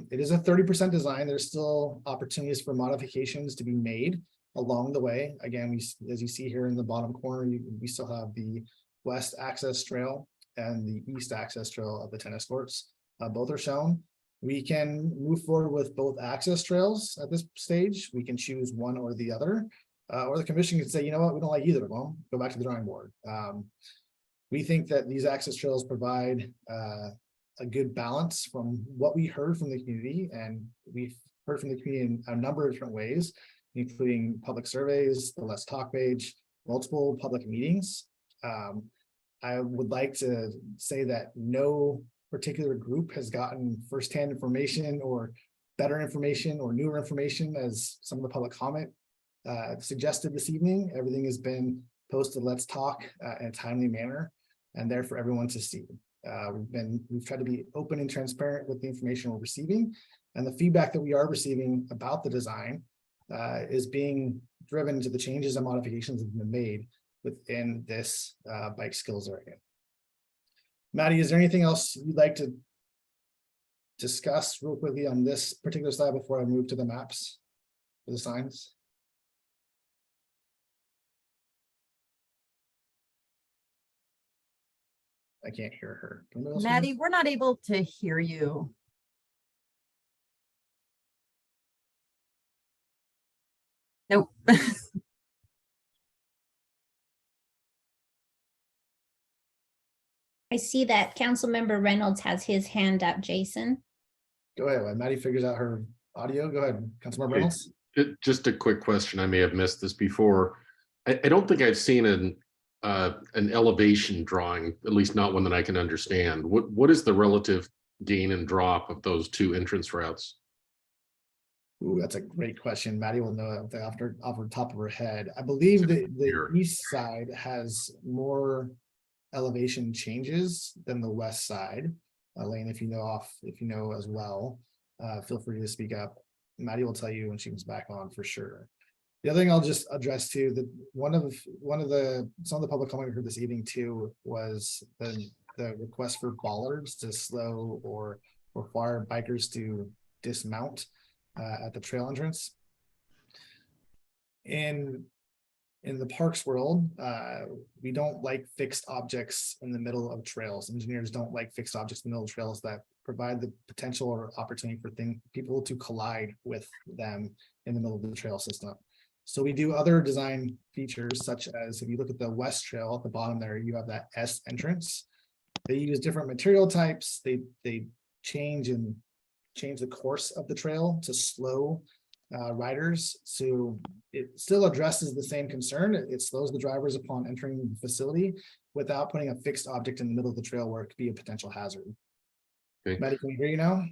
It is a 30% design. There's still opportunities for modifications to be made along the way. Again, as you see here in the bottom corner, we still have the west access trail and the east access trail of the tennis courts. Both are shown. We can move forward with both access trails at this stage. We can choose one or the other, or the commission can say, you know what, we don't like either of them, go back to the drawing board. We think that these access trails provide a good balance from what we heard from the community, and we've heard from the community in a number of different ways, including public surveys, the Let's Talk page, multiple public meetings. I would like to say that no particular group has gotten firsthand information or better information or newer information as some of the public comment suggested this evening. Everything has been posted Let's Talk in a timely manner and there for everyone to see. We've tried to be open and transparent with the information we're receiving, and the feedback that we are receiving about the design is being driven to the changes and modifications that have been made within this bike skills area. Maddie, is there anything else you'd like to discuss real quickly on this particular slide before I move to the maps for the signs? I can't hear her. Maddie, we're not able to hear you. Nope. I see that Councilmember Reynolds has his hand up, Jason. Go ahead. While Maddie figures out her audio, go ahead, Councilmember Reynolds. Just a quick question. I may have missed this before. I don't think I've seen an elevation drawing, at least not one that I can understand. What is the relative gain and drop of those two entrance routes? Ooh, that's a great question. Maddie will know that off the top of her head. I believe that the east side has more elevation changes than the west side. Elaine, if you know as well, feel free to speak up. Maddie will tell you when she comes back on for sure. The other thing I'll just address too, that some of the public comment we heard this evening too was the request for bollards to slow or require bikers to dismount at the trail entrance. In the parks world, we don't like fixed objects in the middle of trails. Engineers don't like fixed objects in the middle of trails that provide the potential or opportunity for people to collide with them in the middle of the trail system. So we do other design features, such as if you look at the west trail at the bottom there, you have that S entrance. They use different material types. They change the course of the trail to slow riders. So it still addresses the same concern. It slows the drivers upon entering the facility without putting a fixed object in the middle of the trail where it could be a potential hazard. Okay. Maddie, can we hear you now?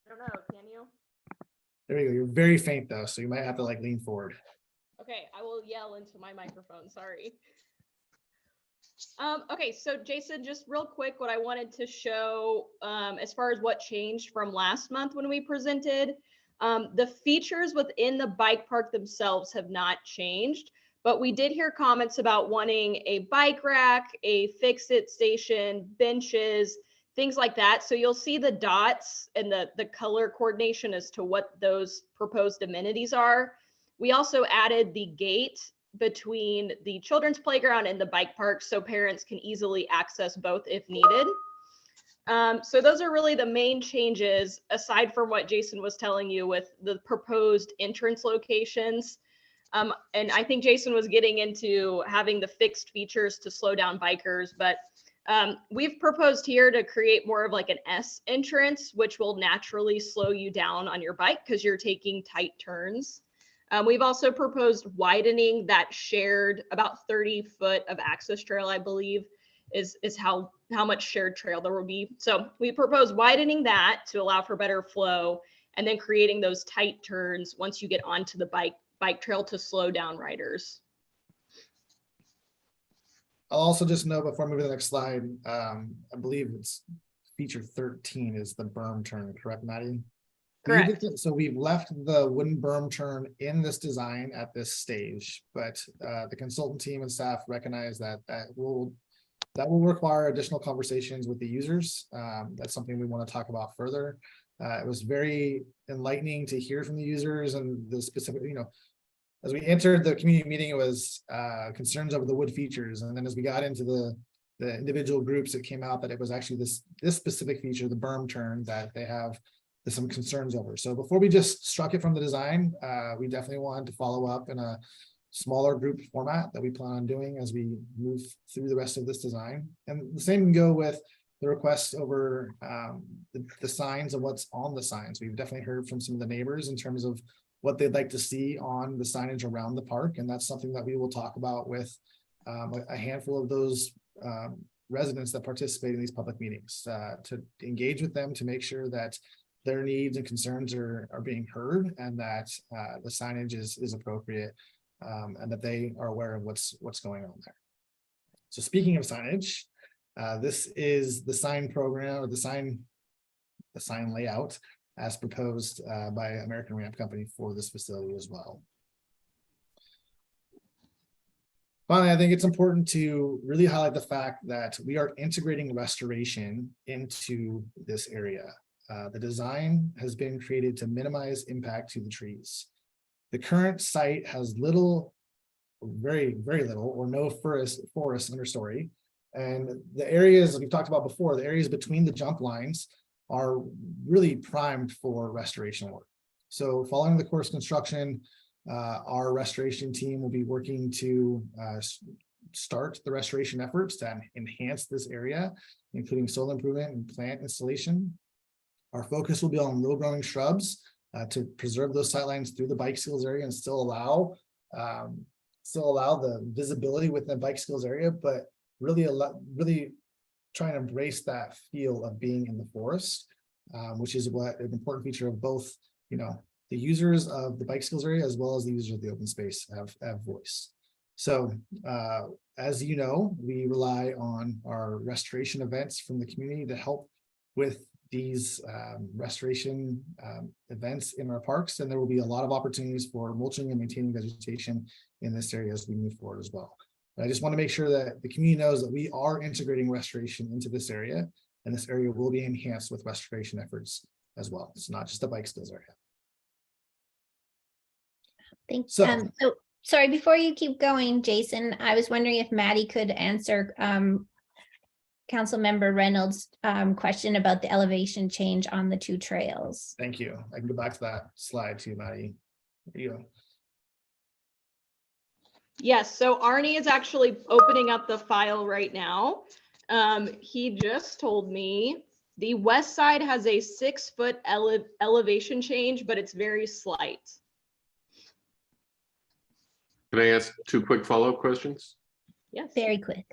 I don't know, can you? There you go. You're very faint though, so you might have to like lean forward. Okay, I will yell into my microphone, sorry. Okay, so Jason, just real quick, what I wanted to show as far as what changed from last month when we presented, the features within the bike park themselves have not changed, but we did hear comments about wanting a bike rack, a fix-it station, benches, things like that. So you'll see the dots and the color coordination as to what those proposed amenities are. We also added the gate between the children's playground and the bike park so parents can easily access both if needed. So those are really the main changes aside from what Jason was telling you with the proposed entrance locations. And I think Jason was getting into having the fixed features to slow down bikers, but we've proposed here to create more of like an S entrance, which will naturally slow you down on your bike because you're taking tight turns. We've also proposed widening that shared about 30-foot of access trail, I believe, is how much shared trail there will be. So we propose widening that to allow for better flow and then creating those tight turns once you get onto the bike trail to slow down riders. I'll also just note before moving to the next slide, I believe it's feature 13 is the berm turn, correct, Maddie? Correct. So we've left the wooden berm turn in this design at this stage, but the consultant team and staff recognize that that will require additional conversations with the users. That's something we want to talk about further. It was very enlightening to hear from the users and the specific, as we entered the community meeting, it was concerns over the wood features. And then as we got into the individual groups, it came out that it was actually this specific feature, the berm turn, that they have some concerns over. So before we just struck it from the design, we definitely wanted to follow up in a smaller group format that we plan on doing as we move through the rest of this design. And the same can go with the requests over the signs and what's on the signs. We've definitely heard from some of the neighbors in terms of what they'd like to see on the signage around the park. And that's something that we will talk about with a handful of those residents that participate in these public meetings to engage with them to make sure that their needs and concerns are being heard and that the signage is appropriate and that they are aware of what's going on there. So speaking of signage, this is the sign program or the sign layout as proposed by American Ramp Company for this facility as well. Finally, I think it's important to really highlight the fact that we are integrating restoration into this area. The design has been created to minimize impact to the trees. The current site has very little or no forest understory. And the areas we've talked about before, the areas between the jump lines are really primed for restoration work. So following the course construction, our restoration team will be working to start the restoration efforts to enhance this area, including soil improvement and plant installation. Our focus will be on low-growing shrubs to preserve those sightlines through the bike skills area and still allow the visibility within the bike skills area, but really try and embrace that feel of being in the forest, which is what an important feature of both you know, the users of the bike skills area as well as the users of the open space have voice. So as you know, we rely on our restoration events from the community to help with these restoration events in our parks, and there will be a lot of opportunities for mulching and maintaining vegetation in this area as we move forward as well. But I just want to make sure that the community knows that we are integrating restoration into this area, and this area will be enhanced with restoration efforts as well. It's not just a bike skills area. Thanks. So- So sorry, before you keep going, Jason, I was wondering if Maddie could answer Councilmember Reynolds' question about the elevation change on the two trails. Thank you. I can go back to that slide too, Maddie. There you go. Yes, so Arnie is actually opening up the file right now. He just told me the west side has a 6-foot elevation change, but it's very slight. Can I ask 2 quick follow-up questions? Yes. Very quick.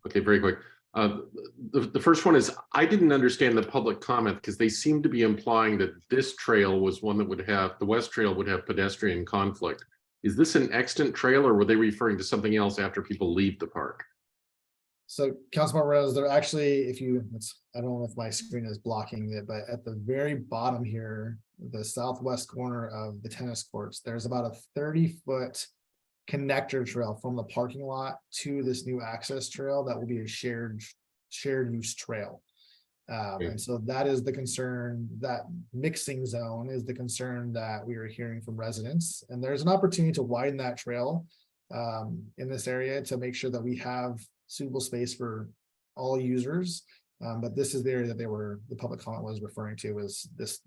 Okay, very quick. The first one is, I didn't understand the public comment because they seem to be implying that this trail was one that would have, the west trail would have pedestrian conflict. Is this an extant trail, or were they referring to something else after people leave the park? So Councilmember Reynolds, they're actually, if you, I don't know if my screen is blocking it, but at the very bottom here, the southwest corner of the tennis courts, there's about a 30-foot connector trail from the parking lot to this new access trail that will be a shared use trail. And so that is the concern, that mixing zone is the concern that we are hearing from residents. And there's an opportunity to widen that trail in this area to make sure that we have suitable space for all users. But this is the area that the public comment was referring to, was this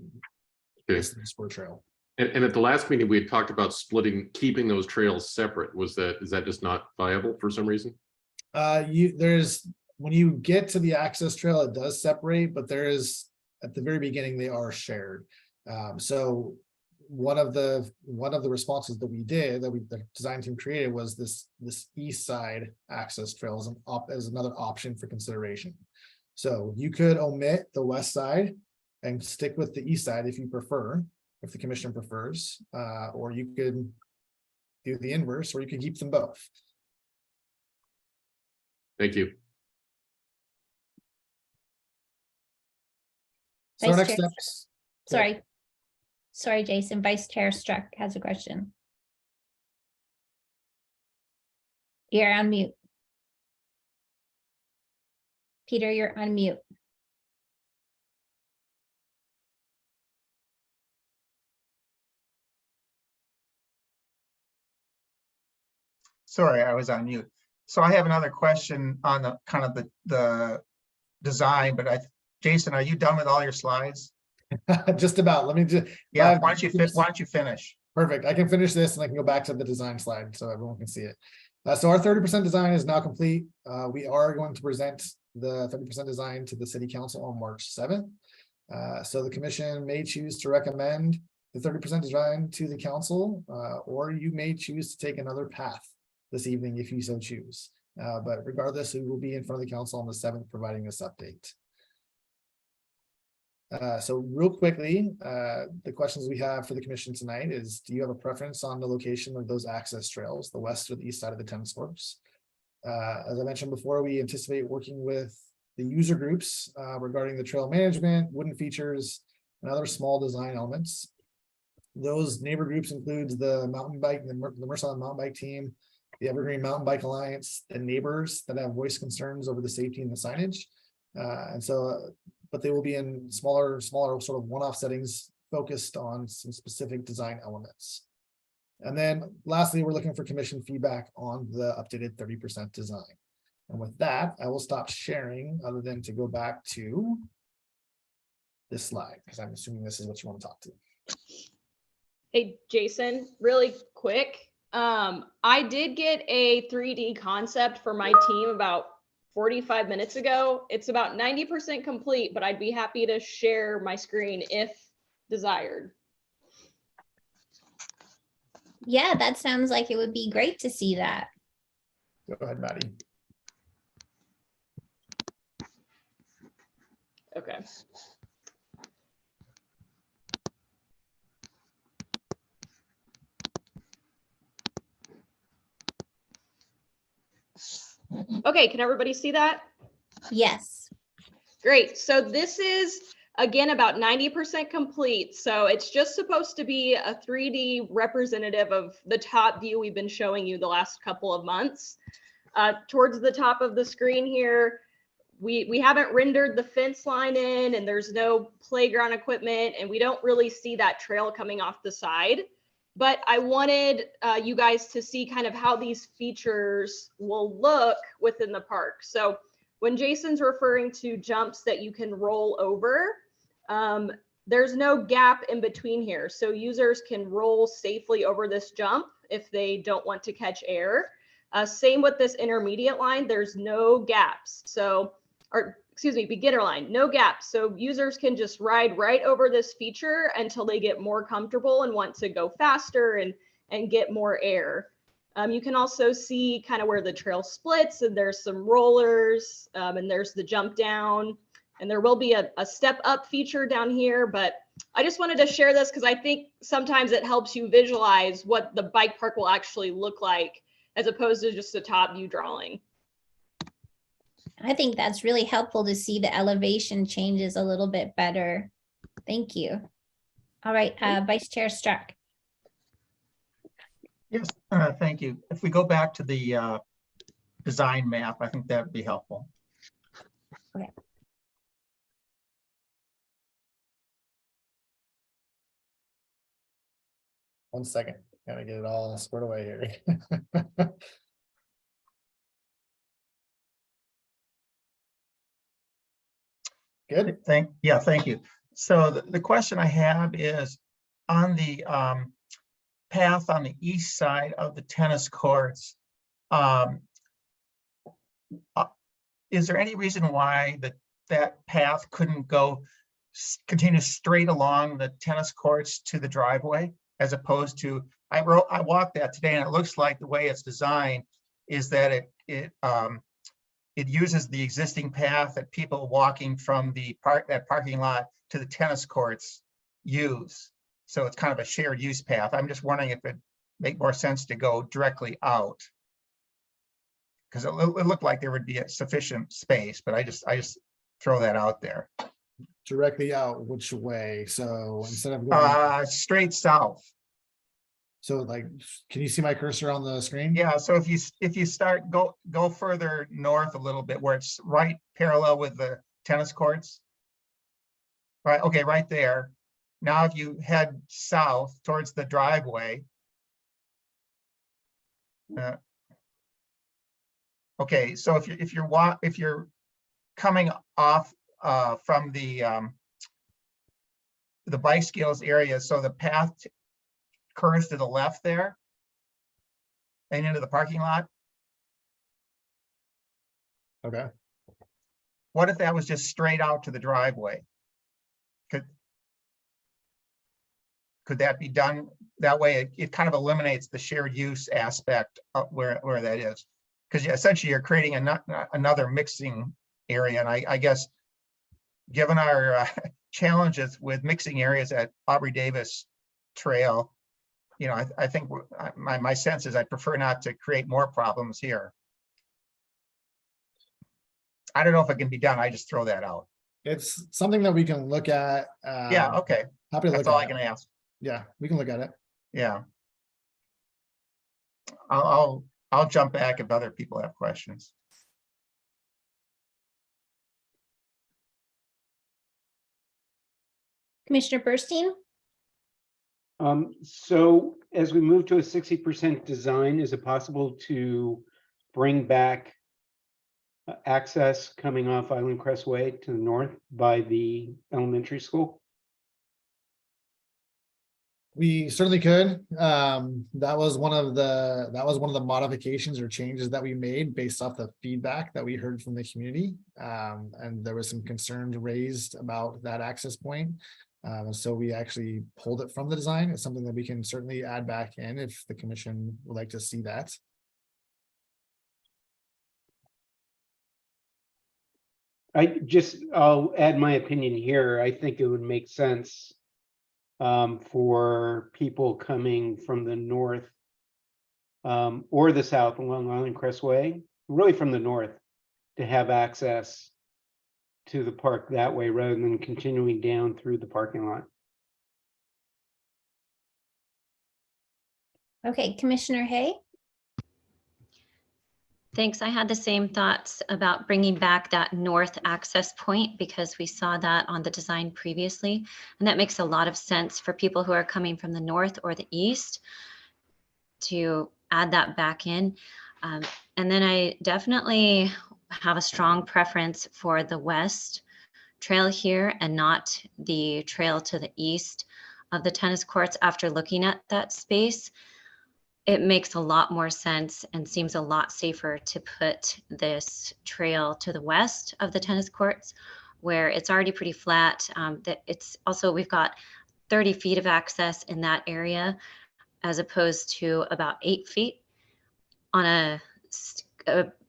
spur trail. And at the last meeting, we had talked about keeping those trails separate. Is that just not viable for some reason? When you get to the access trail, it does separate, but there is, at the very beginning, they are shared. So one of the responses that the design team created was this east side access trail as another option for consideration. So you could omit the west side and stick with the east side if you prefer, if the commission prefers, or you could do the inverse, or you could keep them both. Thank you. So our Vice next Chair- steps. Sorry, Jason. Vice Chair Struck has a question. You're on mute. Peter, you're on mute. Sorry, I was on mute. So I have another question on the kind of the design, but Jason, are you done with all your slides? Just about. Let me just. Yeah, why don't you finish? Perfect. I can finish this and I can go back to the design slide so everyone can see it. So our 30% design is now complete. We are going to present the 30% design to the city council on March 7th. So the commission may choose to recommend the 30% design to the council, or you may choose to take another path this evening if you so choose. But regardless, we will be in front of the council on the 7th providing this update. So real quickly, the questions we have for the commission tonight is, do you have a preference on the location of those access trails, the west or the east side of the tennis courts? As I mentioned before, we anticipate working with the user groups regarding the trail management, wooden features, and other small design elements. Those neighbor groups includes the mountain bike, the Mercer mountain bike team, the Evergreen Mountain Bike Alliance, and neighbors that have voice concerns over the safety and the signage. But they will be in smaller sort of one-off settings focused on some specific design elements. And then lastly, we're looking for commission feedback on the updated 30% design. And with that, I will stop sharing other than to go back to this slide, because I'm assuming this is what you want to talk to. Hey, Jason, really quick. I did get a 3D concept for my team about 45 minutes ago. It's about 90% complete, but I'd be happy to share my screen if desired. Yeah, that sounds like it would be great to see that. Go ahead, Maddie. Okay. Okay, can everybody see that? Yes. Great. So this is, again, about 90% complete. So it's just supposed to be a 3D representative of the top view we've been showing you the last couple of months. Towards the top of the screen here, we haven't rendered the fence line in, and there's no playground equipment, and we don't really see that trail coming off the side. But I wanted you guys to see kind of how these features will look within the park. So when Jason's referring to jumps that you can roll over, there's no gap in between here. So users can roll safely over this jump if they don't want to catch air. Same with this intermediate line, there's no gaps. So, or excuse me, beginner line, no gaps. So users can just ride right over this feature until they get more comfortable and want to go faster and get more air. You can also see kind of where the trail splits, and there's some rollers, and there's the jump down, and there will be a step up feature down here. But I just wanted to share this because I think sometimes it helps you visualize what the bike park will actually look like as opposed to just a top view drawing. I think that's really helpful to see the elevation changes a little bit better. Thank you. All right, Vice Chair Struck. Yes, thank you. If we go back to the design map, I think that would be helpful. Okay. One second, gotta get it all squared away here. Good. Thank you. So the question I have is on the path on the east side of the tennis courts. Is there any reason why that path couldn't continue straight along the tennis courts to the driveway, as opposed to, I walked that today, and it looks like the way it's designed is that it uses the existing path that people walking from that parking lot to the tennis courts use. So it's kind of a shared use path. I'm just wondering if it make more sense to go directly out, because it looked like there would be a sufficient space, but I just throw that out there. Directly out which way? So instead of going straight south. So like, can you see my cursor on the screen? Yeah, so if you start go further north a little bit, where it's right parallel with the tennis courts. Right, okay, right there. Now if you head south towards the driveway. Okay, so if you're coming off from the bike skills area, so the path curves to the left there and into the parking lot. Okay. What if that was just straight out to the driveway? Could that be done that way? It kind of eliminates the shared use aspect of where that is, because essentially you're creating another mixing area. And I guess given our challenges with mixing areas at Aubrey Davis Trail, you know, I think my sense is I prefer not to create more problems here. I don't know if it can be done. I just throw that out. It's something that we can look at. Yeah, okay. Happy to That's look all at I can ask. Yeah, we can look at it. Yeah. I'll jump back if other people have questions. Commissioner Burstein? So as we move to a 60% design, is it possible to bring back access coming off Island Crest Way to the north by the elementary school? We certainly could. That was one of the modifications or changes that we made based off the feedback that we heard from the community. And there was some concerns raised about that access point. So we actually pulled it from the design. It's something that we can certainly add back in if the commission would like to see that. I'll add my opinion here. I think it would make sense for people coming from the north or the south along Island Crest Way really from the north, to have access to the park that way rather than continuing down through the parking lot. Okay, Commissioner Hay? Thanks. I had the same thoughts about bringing back that north access point because we saw that on the design previously. And that makes a lot of sense for people who are coming from the north or the east to add that back in. And then I definitely have a strong preference for the west trail here and not the trail to the east of the tennis courts. After looking at that space, it makes a lot more sense and seems a lot safer to put this trail to the west of the tennis courts where it's already pretty flat. That it's also, we've got 30 feet of access in that area as opposed to about 8 feet on a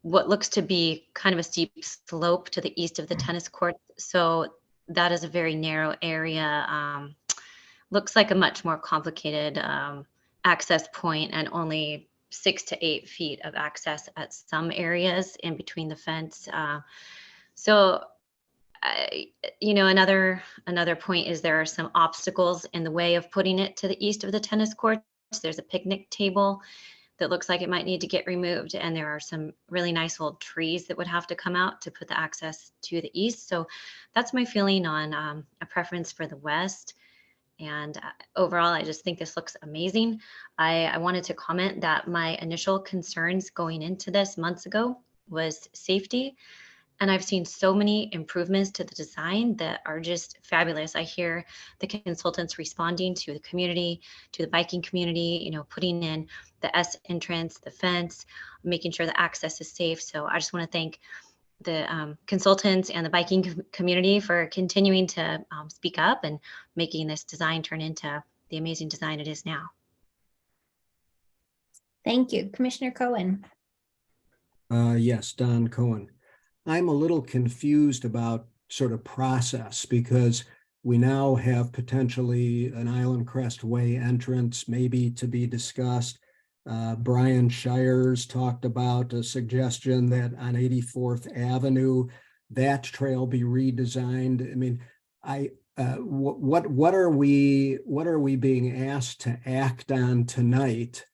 what looks to be kind of a steep slope to the east of the tennis courts. So that is a very narrow area. Looks like a much more complicated access point and only 6 to 8 feet of access at some areas in between the fence. Another point is there are some obstacles in the way of putting it to the east of the tennis courts. There's a picnic table that looks like it might need to get removed. And there are some really nice old trees that would have to come out to put the access to the east. So that's my feeling on a preference for the west. And overall, I just think this looks amazing. I wanted to comment that my initial concerns going into this months ago was safety. And I've seen so many improvements to the design that are just fabulous. I hear the consultants responding to the community, to the biking community, putting in the S entrance, the fence, making sure the access is safe. So I just want to thank the consultants and the biking community for continuing to speak up and making this design turn into the amazing design it is now. Thank you. Commissioner Cohen? Yes, Don Cohen. I'm a little confused about sort of process because we now have potentially an Island Crest Way entrance maybe to be discussed. Brian Shires talked about a suggestion that on 84th Avenue, that trail be redesigned. I mean, what are we being asked to act on tonight?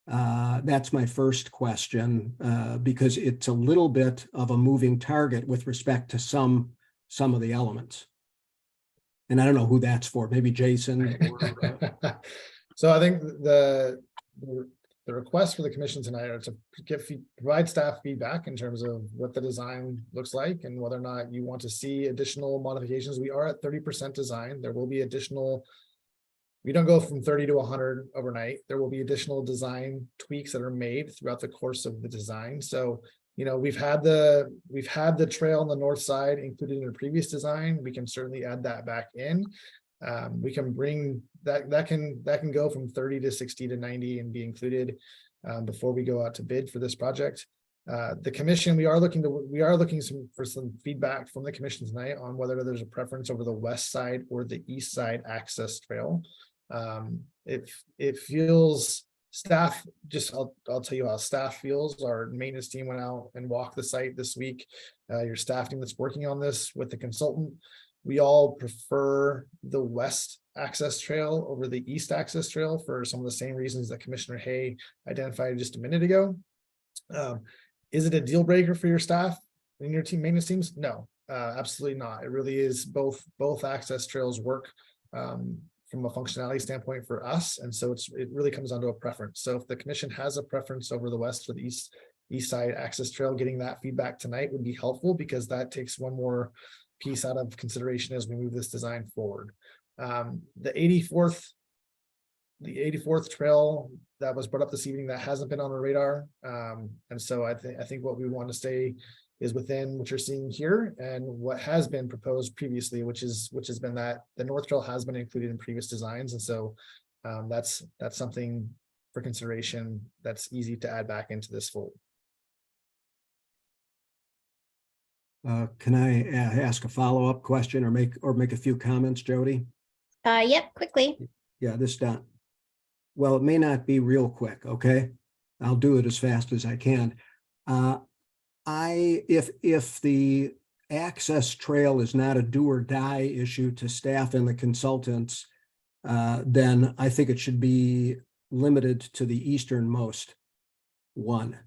That's my first question, because it's a little bit of a moving target with respect to some of the elements. And I don't know who that's for, maybe Jason. So I think the request for the commission tonight are to provide staff feedback in terms of what the design looks like and whether or not you want to see additional modifications. We are at 30% design. There will be additional. We don't go from 30 to 100 overnight. There will be additional design tweaks that are made throughout the course of the design. So, we've had the trail on the north side included in a previous design. We can certainly add that back in. We can bring that can go from 30 to 60 to 90 and be included before we go out to bid for this project. The commission, we are looking for some feedback from the commission tonight on whether there's a preference over the west side or the east side access trail. It feels staff, I'll tell you how staff feels. Our maintenance team went out and walked the site this week. Your staff team that's working on this with the consultant, we all prefer the west access trail over the east access trail for some of the same reasons that Commissioner Hay identified just a minute ago. Is it a deal breaker for your staff and your team maintenance teams? No, absolutely not. It really is both access trails work from a functionality standpoint for us. And so it really comes down to a preference. So if the commission has a preference over the west or the east side access trail, getting that feedback tonight would be helpful because that takes one more piece out of consideration as we move this design forward. The 84th trail that was brought up this evening that hasn't been on the radar. And so I think what we want to stay is within what you're seeing here and what has been proposed previously, which has been that the North Trail has been included in previous designs. And so that's something for consideration that's easy to add back into this fold. Can I ask a follow-up question or make a few comments, Jody? Yep, quickly. Yeah, this done. Well, it may not be real quick, okay? I'll do it as fast as I can. if the access trail is not a do or die issue to staff and the consultants, then I think it should be limited to the easternmost one.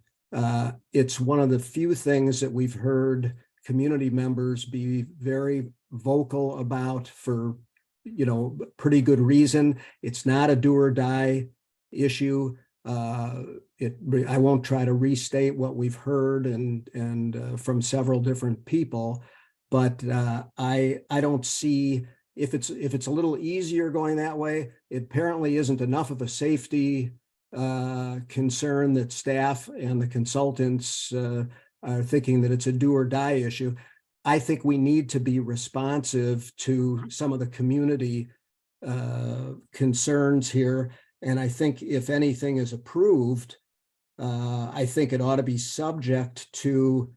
It's one of the few things that we've heard community members be very vocal about for, pretty good reason. It's not a do or die issue. I won't try to restate what we've heard and from several different people, but I don't see if it's a little easier going that way. It apparently isn't enough of a safety concern that staff and the consultants are thinking that it's a do or die issue. I think we need to be responsive to some of the community concerns here. And I think if anything is approved, I think it ought to be subject to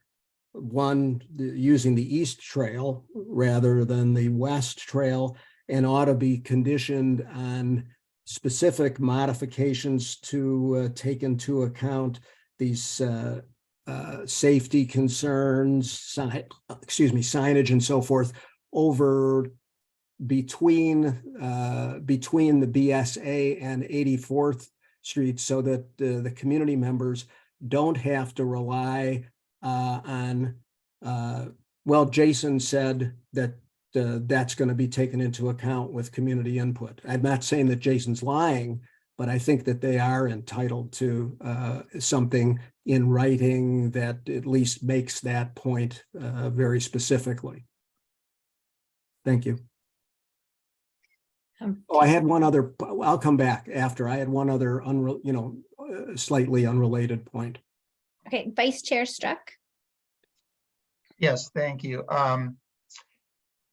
using the East Trail rather than the West Trail, and ought to be conditioned on specific modifications to take into account these safety concerns, signage and so forth over between the BSA and 84th Street, so that the community members don't have to rely on, well, Jason said that that's going to be taken into account with community input. I'm not saying that Jason's lying, but I think that they are entitled to something in writing that at least makes that point very specifically. Thank you. Oh, I had one other, I'll come back after. I had one other, slightly unrelated point. Okay, Vice Chair Struck. Yes, thank you. Kind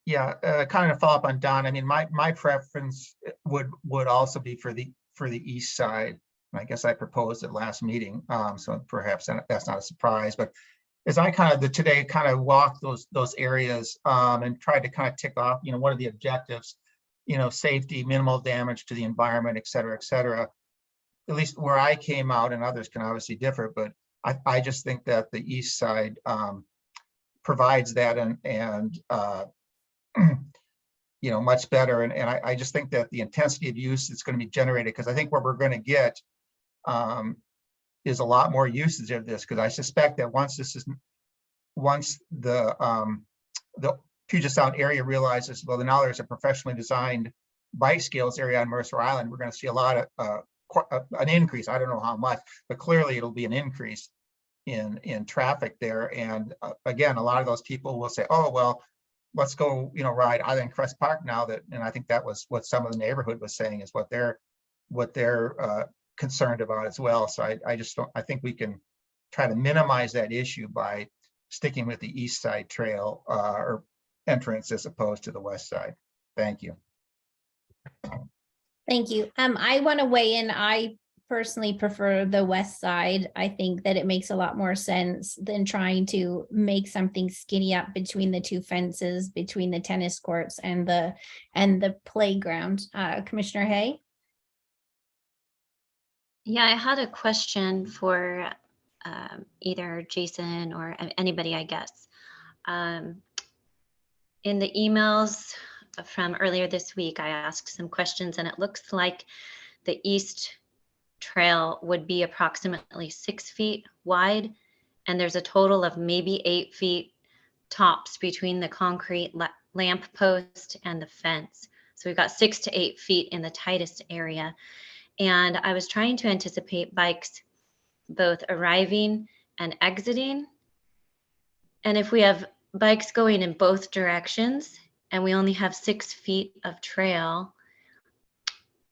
of follow up on Don. I mean, my preference would also be for the east side. I guess I proposed at last meeting, so perhaps that's not a surprise. But as I today walked those areas and tried to kind of tick off, what are the objectives? Safety, minimal damage to the environment, et cetera, et cetera. At least where I came out, and others can obviously differ, but I just think that the east side provides that and much better. And I just think that the intensity of use that's going to be generated, because I think what we're going to get is a lot more usage of this, because I suspect that once the Puget Sound area realizes, well, now there's a professionally designed bike scales area on Mercer Island, we're going to see a lot of an increase. I don't know how much, but clearly it'll be an increase in traffic there. And again, a lot of those people will say, oh, well, let's go, ride Island Crest Park now. And I think that was what some of the neighborhood was saying, is what they're concerned about as well. So I think we can try to minimize that issue by sticking with the east side trail or entrance as opposed to the west side. Thank you. Thank you. I want to weigh in. I personally prefer the west side. I think that it makes a lot more sense than trying to make something skinny up between the two fences, between the tennis courts and the playground. Commissioner Hay? Yeah, I had a question for either Jason or anybody, I guess. In the emails from earlier this week, I asked some questions, and it looks like the east trail would be approximately 6 feet wide, and there's a total of maybe 8 feet tops between the concrete lamp post and the fence. So we've got 6 to 8 feet in the tightest area. And I was trying to anticipate bikes both arriving and exiting. And if we have bikes going in both directions and we only have 6 feet of trail,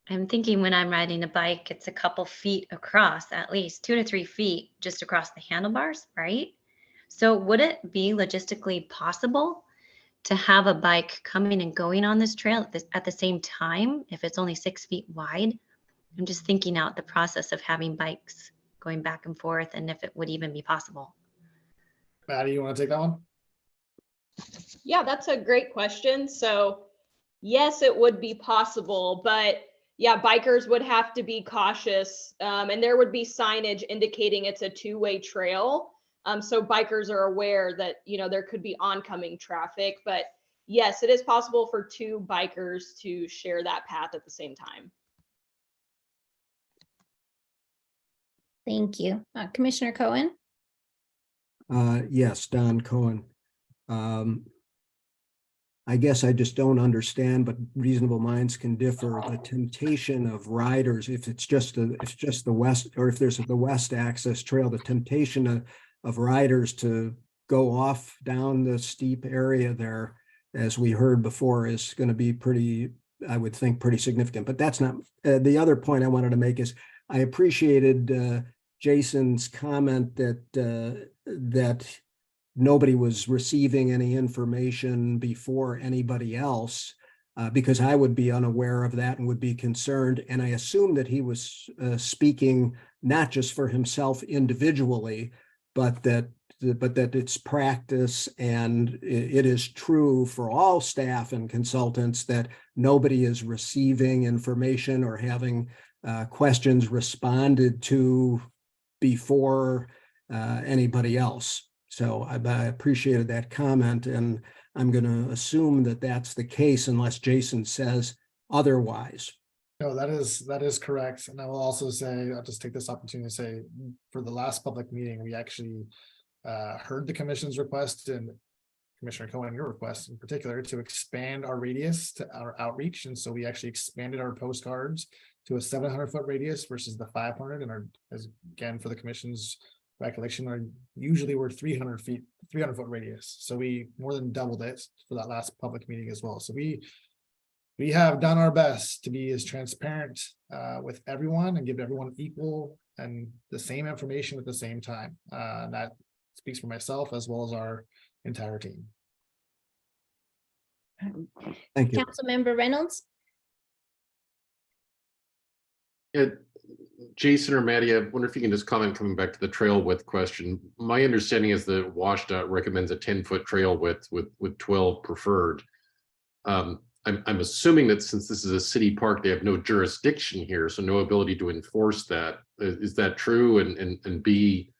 I'm thinking when I'm riding a bike, it's a couple feet across, at least 2 to 3 feet just across the handlebars, right? So would it be logistically possible to have a bike coming and going on this trail at the same time if it's only 6 feet wide? I'm just thinking out the process of having bikes going back and forth and if it would even be possible. Maddie, you want to take that one? Yeah, that's a great question. So yes, it would be possible, but yeah, bikers would have to be cautious, and there would be signage indicating it's a two-way trail. So bikers are aware that, there could be oncoming traffic, but yes, it is possible for two bikers to share that path at the same time. Thank you. Commissioner Cohen? Yes, Don Cohen. I guess I just don't understand, but reasonable minds can differ. The temptation of riders, if it's just the west, or if there's the west access trail, the temptation of riders to go off down the steep area there, as we heard before, is going to be pretty, I would think, pretty significant. But that's not the other point I wanted to make is I appreciated Jason's comment that nobody was receiving any information before anybody else, because I would be unaware of that and would be concerned. And I assume that he was speaking not just for himself individually, but that it's practice and it is true for all staff and consultants that nobody is receiving information or having questions responded to before anybody else. So I appreciated that comment, and I'm going to assume that that's the case unless Jason says otherwise. No, that is correct. And I will also say, I'll just take this opportunity to say, for the last public meeting, we actually heard the commission's request, and Commissioner Cohen, your request in particular, to expand our radius to our outreach. And so we actually expanded our postcards to a 700-foot radius versus the 500. And as again, for the commission's recollection, usually we're 300-foot radius. So we more than doubled it for that last public meeting as well. So we have done our best to be as transparent with everyone and give everyone equal and the same information at the same time. And that speaks for myself as well as our entire team. Thank you. Councilmember Reynolds? Yeah, Jason or Maddie, I wonder if you can just comment coming back to the trail width question. My understanding is that WashDOT recommends a 10-foot trail width with 12 preferred. I'm assuming that since this is a city park, they have no jurisdiction here, so no ability to enforce that. Is that true? And B,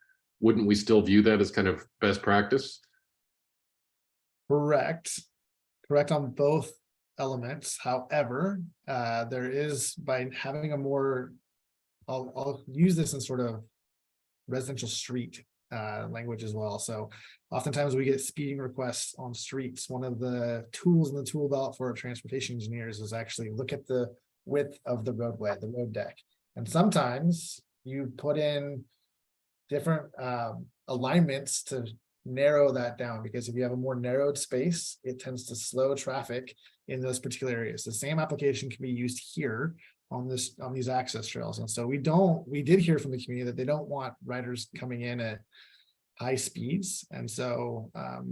wouldn't we still view that as kind of best practice? Correct on both elements. However, there is, by having a more, I'll use this in sort of residential street language as well. So oftentimes we get speeding requests on streets. One of the tools in the tool belt for our transportation engineers is actually look at the width of the roadway, the road deck. And sometimes you put in different alignments to narrow that down, because if you have a more narrowed space, it tends to slow traffic in those particular areas. The same application can be used here on these access trails. And so we did hear from the community that they don't want riders coming in at high speeds. And so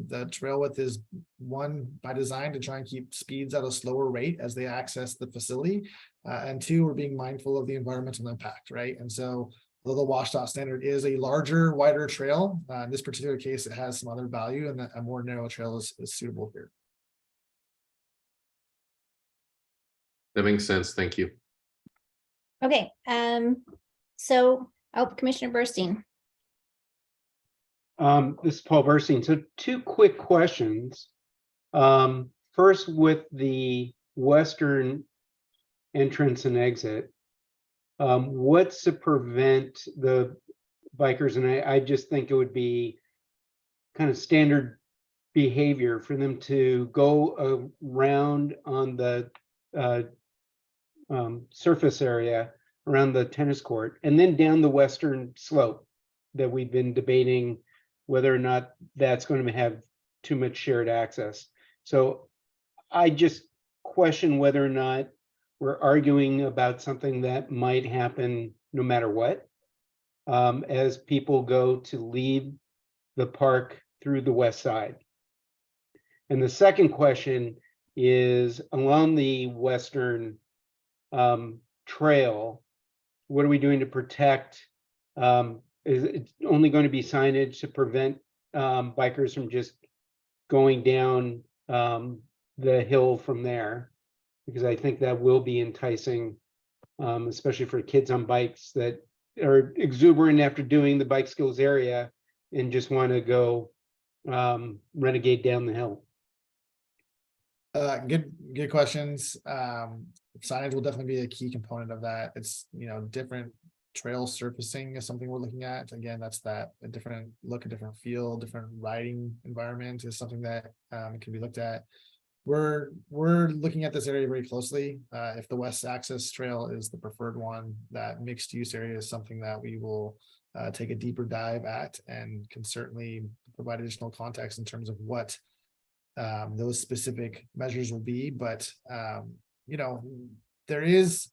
the trail width is, one, by design to try and keep speeds at a slower rate as they access the facility. And two, we're being mindful of the environmental impact, right? And so although the WashDOT standard is a larger, wider trail, in this particular case, it has some other value, and a more narrow trail is suitable here. That makes sense. Thank you. Okay, so, Commissioner Burstein. This is Paul Burstein. So two quick questions. First, with the western entrance and exit, what's to prevent the bikers? And I just think it would be kind of standard behavior for them to go around on the surface area around the tennis court and then down the western slope that we've been debating whether or not that's going to have too much shared access. So I just question whether or not we're arguing about something that might happen no matter what, as people go to leave the park through the west side. And the second question is, along the western trail, what are we doing to protect? Is it only going to be signage to prevent bikers from just going down the hill from there? Because I think that will be enticing, especially for kids on bikes that are exuberant after doing the bike skills area and just want to go renegade down the hill? Good questions. Signage will definitely be a key component of that. It's, different trail surfacing is something we're looking at. Again, that's a different look, a different feel, different riding environment is something that can be looked at. We're looking at this area very closely. If the West Access Trail is the preferred one, that mixed use area is something that we will take a deeper dive at and can certainly provide additional context in terms of what those specific measures will be. But there is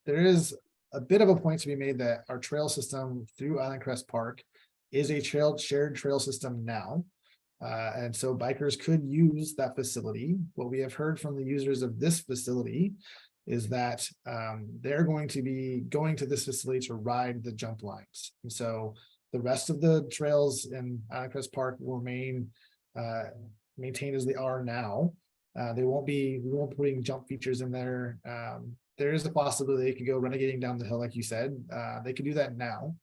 a bit of a point to be made that our trail system through Island Crest Park is a shared trail system now. And so bikers could use that facility. What we have heard from the users of this facility is that they're going to be going to this facility to ride the jump lines. And so the rest of the trails in Island Crest Park will remain maintained as they are now. We won't be putting jump features in there. There is a possibility they could go renegading down the hill, like you said. They could do that now.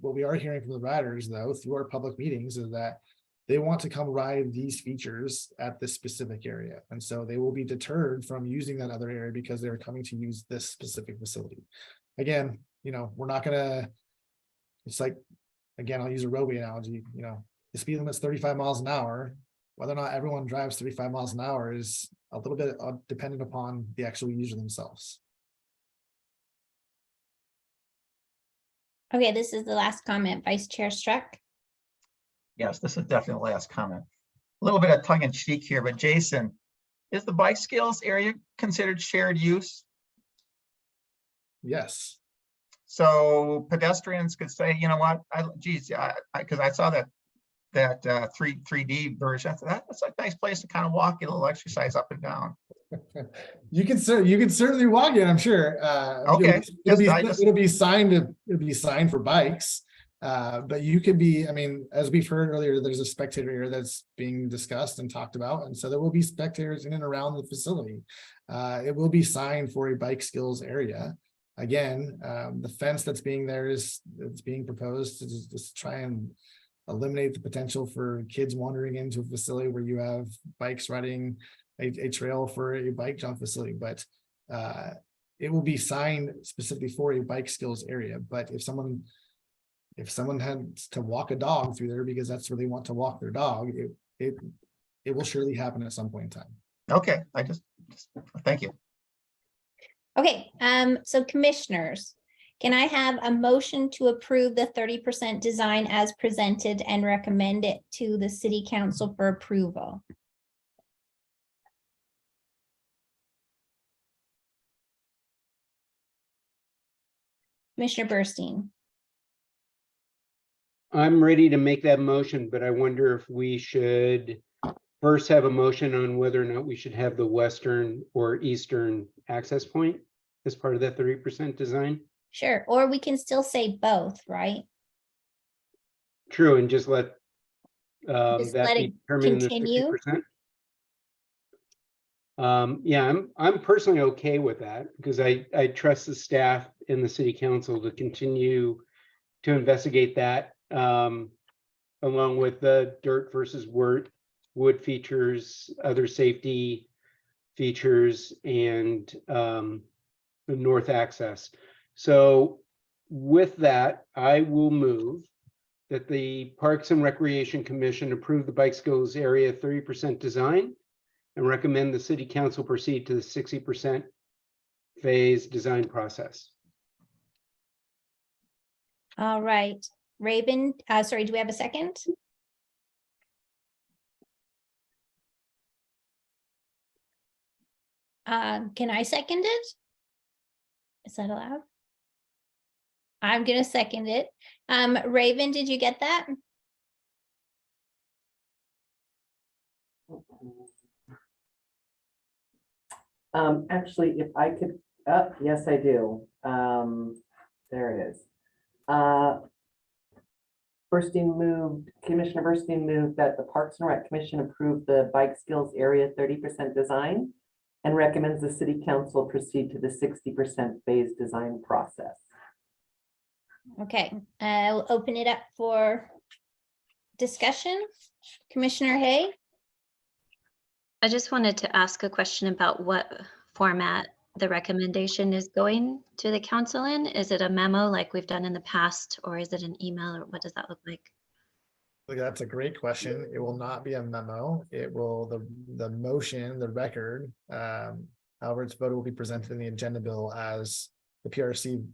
What we are hearing from the riders, though, through our public meetings, is that they want to come ride these features at this specific area. And so they will be deterred from using that other area because they're coming to use this specific facility. Again, we're not gonna, it's like, again, I'll use a roadway analogy, the speed limit is 35 miles an hour. Whether or not everyone drives 35 miles an hour is a little bit dependent upon the actual user themselves. Okay, this is the last comment, Vice Chair Struck. Yes, this is definitely the last comment. A little bit of tongue in cheek here, but Jason, is the bike skills area considered shared use? Yes. So pedestrians could say, you know what, because I saw that 3D version. That's a nice place to kind of walk, get a little exercise up and down. You can certainly walk it, I'm sure. Okay. It'll be signed for bikes. But you could be, as we've heard earlier, there's a spectator area that's being discussed and talked about. And so there will be spectators in and around the facility. It will be signed for a bike skills area. Again, the fence that's being proposed to just try and eliminate the potential for kids wandering into a facility where you have bikes riding a trail for a bike jump facility. But it will be signed specifically for a bike skills area. But if someone had to walk a dog through there because that's where they want to walk their dog, it will surely happen at some point in time. Okay, thank you. Okay, so commissioners, can I have a motion to approve the 30% design as presented and recommend it to the city council for approval? Commissioner Burstein. I'm ready to make that motion, but I wonder if we should first have a motion on whether or not we should have the western or eastern access point as part of that 30% design. Sure, or we can still say both, right? True, and just let Just that let be it determined in continue. the 60%. Yeah, I'm personally okay with that because I trust the staff and the city council to continue to investigate that along with the dirt versus wood features, other safety features, and the north access. So with that, I will move that the Parks and Recreation Commission approve the bike skills area 30% design and recommend the city council proceed to the 60% phase design process. All right, Raven, sorry, do we have a second? Can I second it? Is that allowed? I'm gonna second it. Raven, did you get that? Actually, if I could, yes, I do. There it is. Commissioner Burstein moved that the Parks and Rec Commission approve the bike skills area 30% design and recommends the city council proceed to the 60% phase design process. Okay, I'll open it up for discussion. Commissioner Hay? I just wanted to ask a question about what format the recommendation is going to the council in. Is it a memo like we've done in the past, or is it an email, or what does that look like? Look, that's a great question. It will not be a memo. It will, the motion, the record, however it's voted will be presented in the agenda bill as the PRC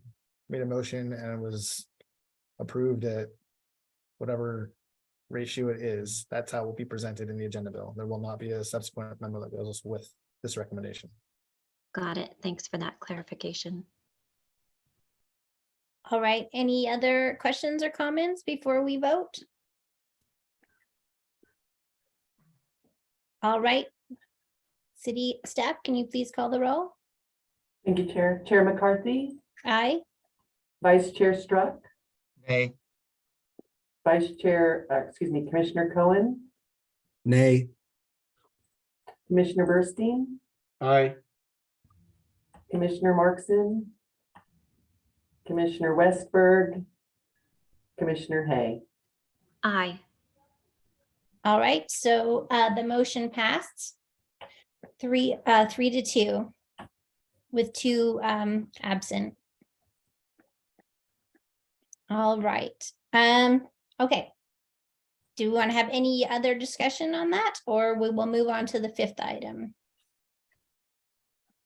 made a motion and it was approved at whatever ratio it is. That's how it will be presented in the agenda bill. There will not be a subsequent memo that goes with this recommendation. Got it. Thanks for that clarification. All right, any other questions or comments before we vote? All right. City staff, can you please call the roll? Thank you, Chair. Chair McCarthy, Aye. Vice Chair Struck, Nay. Vice Chair, Commissioner Cohen, Nay. Commissioner Burstein, Aye. Commissioner Markson, Commissioner Westberg, Commissioner Hay. Aye. All right, so the motion passed 3-2 with 2 absent. All right, okay. Do we want to have any other discussion on that, or we will move on to the 5th item?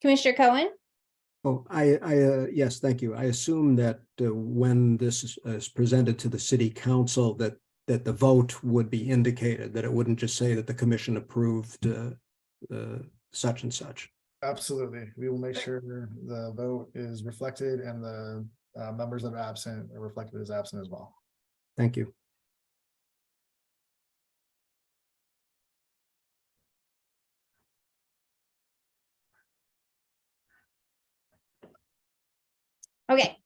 Commissioner Cohen? Oh, yes, thank you. I assume that when this is presented to the city council, that the vote would be indicated, that it wouldn't just say that the commission approved such and such. Absolutely. We will make sure the vote is reflected and the members that are absent are reflected as absent as well. Thank you. Okay.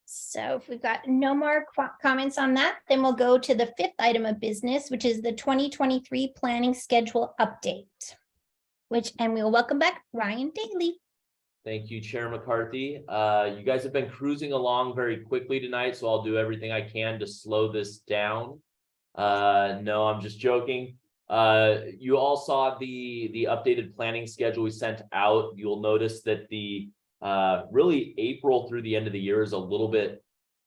So if we've got no more comments on that, then we'll go to the 5th item of business, which is the 2023 planning schedule update. And we'll welcome back Ryan Daly. Thank you, Chair McCarthy. You guys have been cruising along very quickly tonight, so I'll do everything I can to slow this down. No, I'm just joking. You all saw the updated planning schedule we sent out. You'll notice that the really April through the end of the year is a little bit,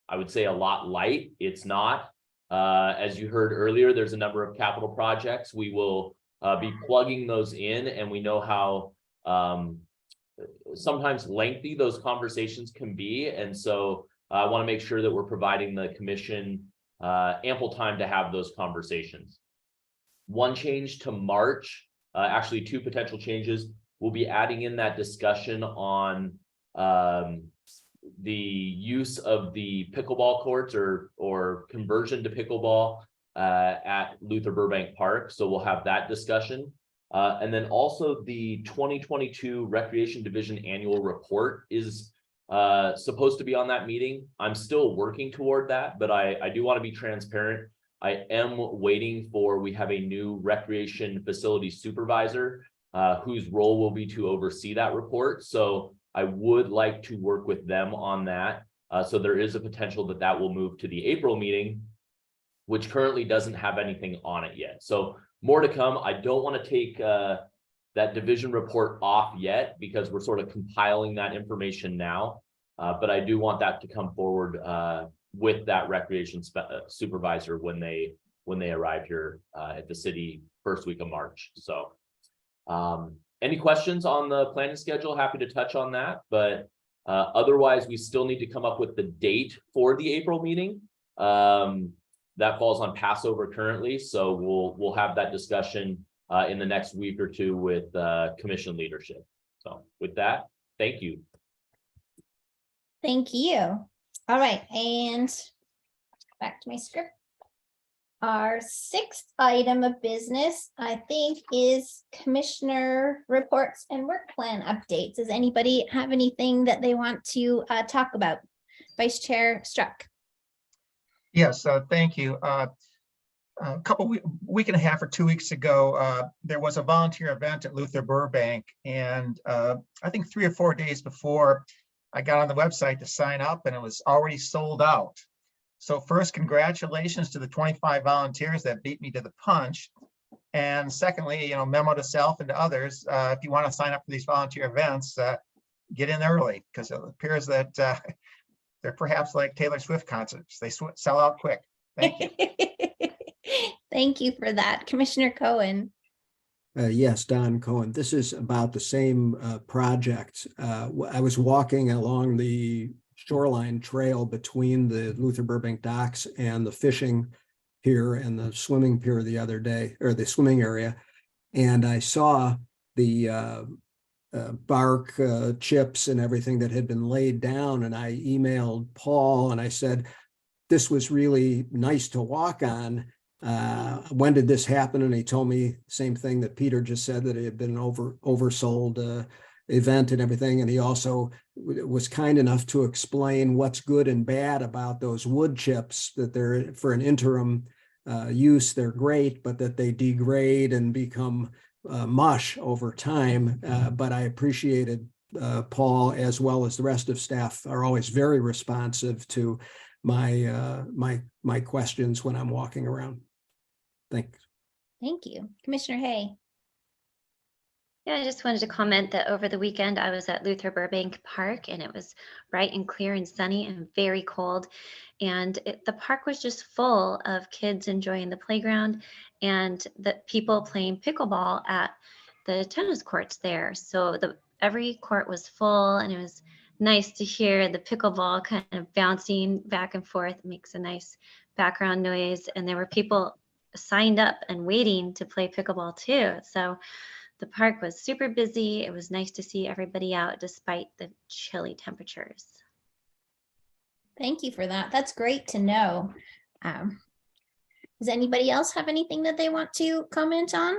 I would say, a lot light. It's not. As you heard earlier, there's a number of capital projects. We will be plugging those in, and we know how sometimes lengthy those conversations can be. And so I want to make sure that we're providing the commission ample time to have those conversations. One change to March, actually 2 potential changes. We'll be adding in that discussion on the use of the pickleball courts or conversion to pickleball at Luther Burbank Park. So we'll have that discussion. And then also the 2022 Recreation Division annual report is supposed to be on that meeting. I'm still working toward that, but I do want to be transparent. I am waiting for, we have a new recreation facility supervisor whose role will be to oversee that report. So I would like to work with them on that. So there is a potential that that will move to the April meeting, which currently doesn't have anything on it yet. So more to come. I don't want to take that division report off yet because we're sort of compiling that information now. But I do want that to come forward with that recreation supervisor when they arrive here at the city first week of March. So any questions on the planning schedule? Happy to touch on that, but otherwise we still need to come up with the date for the April meeting. That falls on Passover currently, so we'll have that discussion in the next week or 2 with commission leadership. So with that, thank you. Thank you. All right, and back to my script. Our 6th item of business, I think, is commissioner reports and work plan updates. Does anybody have anything that they want to talk about? Vice Chair Struck. Yes, thank you. A week and a half or 2 weeks ago, there was a volunteer event at Luther Burbank, and I think 3 or 4 days before, I got on the website to sign up and it was already sold out. So first, congratulations to the 25 volunteers that beat me to the punch. And secondly, memo to self and to others, if you want to sign up for these volunteer events, get in early, because it appears that they're perhaps like Taylor Swift concerts. They sell out quick. Thank you. Thank you for that. Commissioner Cohen. Yes, Don Cohen. This is about the same project. I was walking along the shoreline trail between the Luther Burbank docks and the fishing pier and the swimming pier the other day, or the swimming area, and I saw the bark chips and everything that had been laid down, and I emailed Paul and I said, this was really nice to walk on. When did this happen? And he told me the same thing that Peter just said, that it had been an oversold event and everything. And he also was kind enough to explain what's good and bad about those wood chips, that they're for an interim use, they're great, but that they degrade and become mush over time. But I appreciated Paul, as well as the rest of staff, are always very responsive to my questions when I'm walking around. Thanks. Thank you. Commissioner Hay. Yeah, I just wanted to comment that over the weekend, I was at Luther Burbank Park and it was bright and clear and sunny and very cold. And the park was just full of kids enjoying the playground and the people playing pickleball at the tennis courts there. So every court was full, and it was nice to hear the pickleball kind of bouncing back and forth. It makes a nice background noise. And there were people signed up and waiting to play pickleball too. So the park was super busy. It was nice to see everybody out despite the chilly temperatures. Thank you for that. That's great to know. Does anybody else have anything that they want to comment on?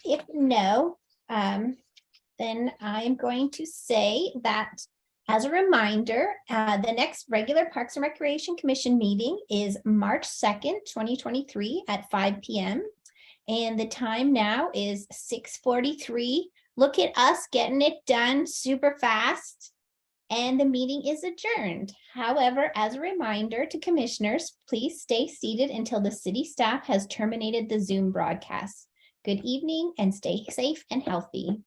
If no, then I'm going to say that, as a reminder, the next regular Parks and Recreation Commission meeting is March 2nd, 2023 at 5 p.m. And the time now is 6:43. Look at us getting it done super fast. And the meeting is adjourned. However, as a reminder to commissioners, please stay seated until the city staff has terminated the Zoom broadcast. Good evening and stay safe and healthy.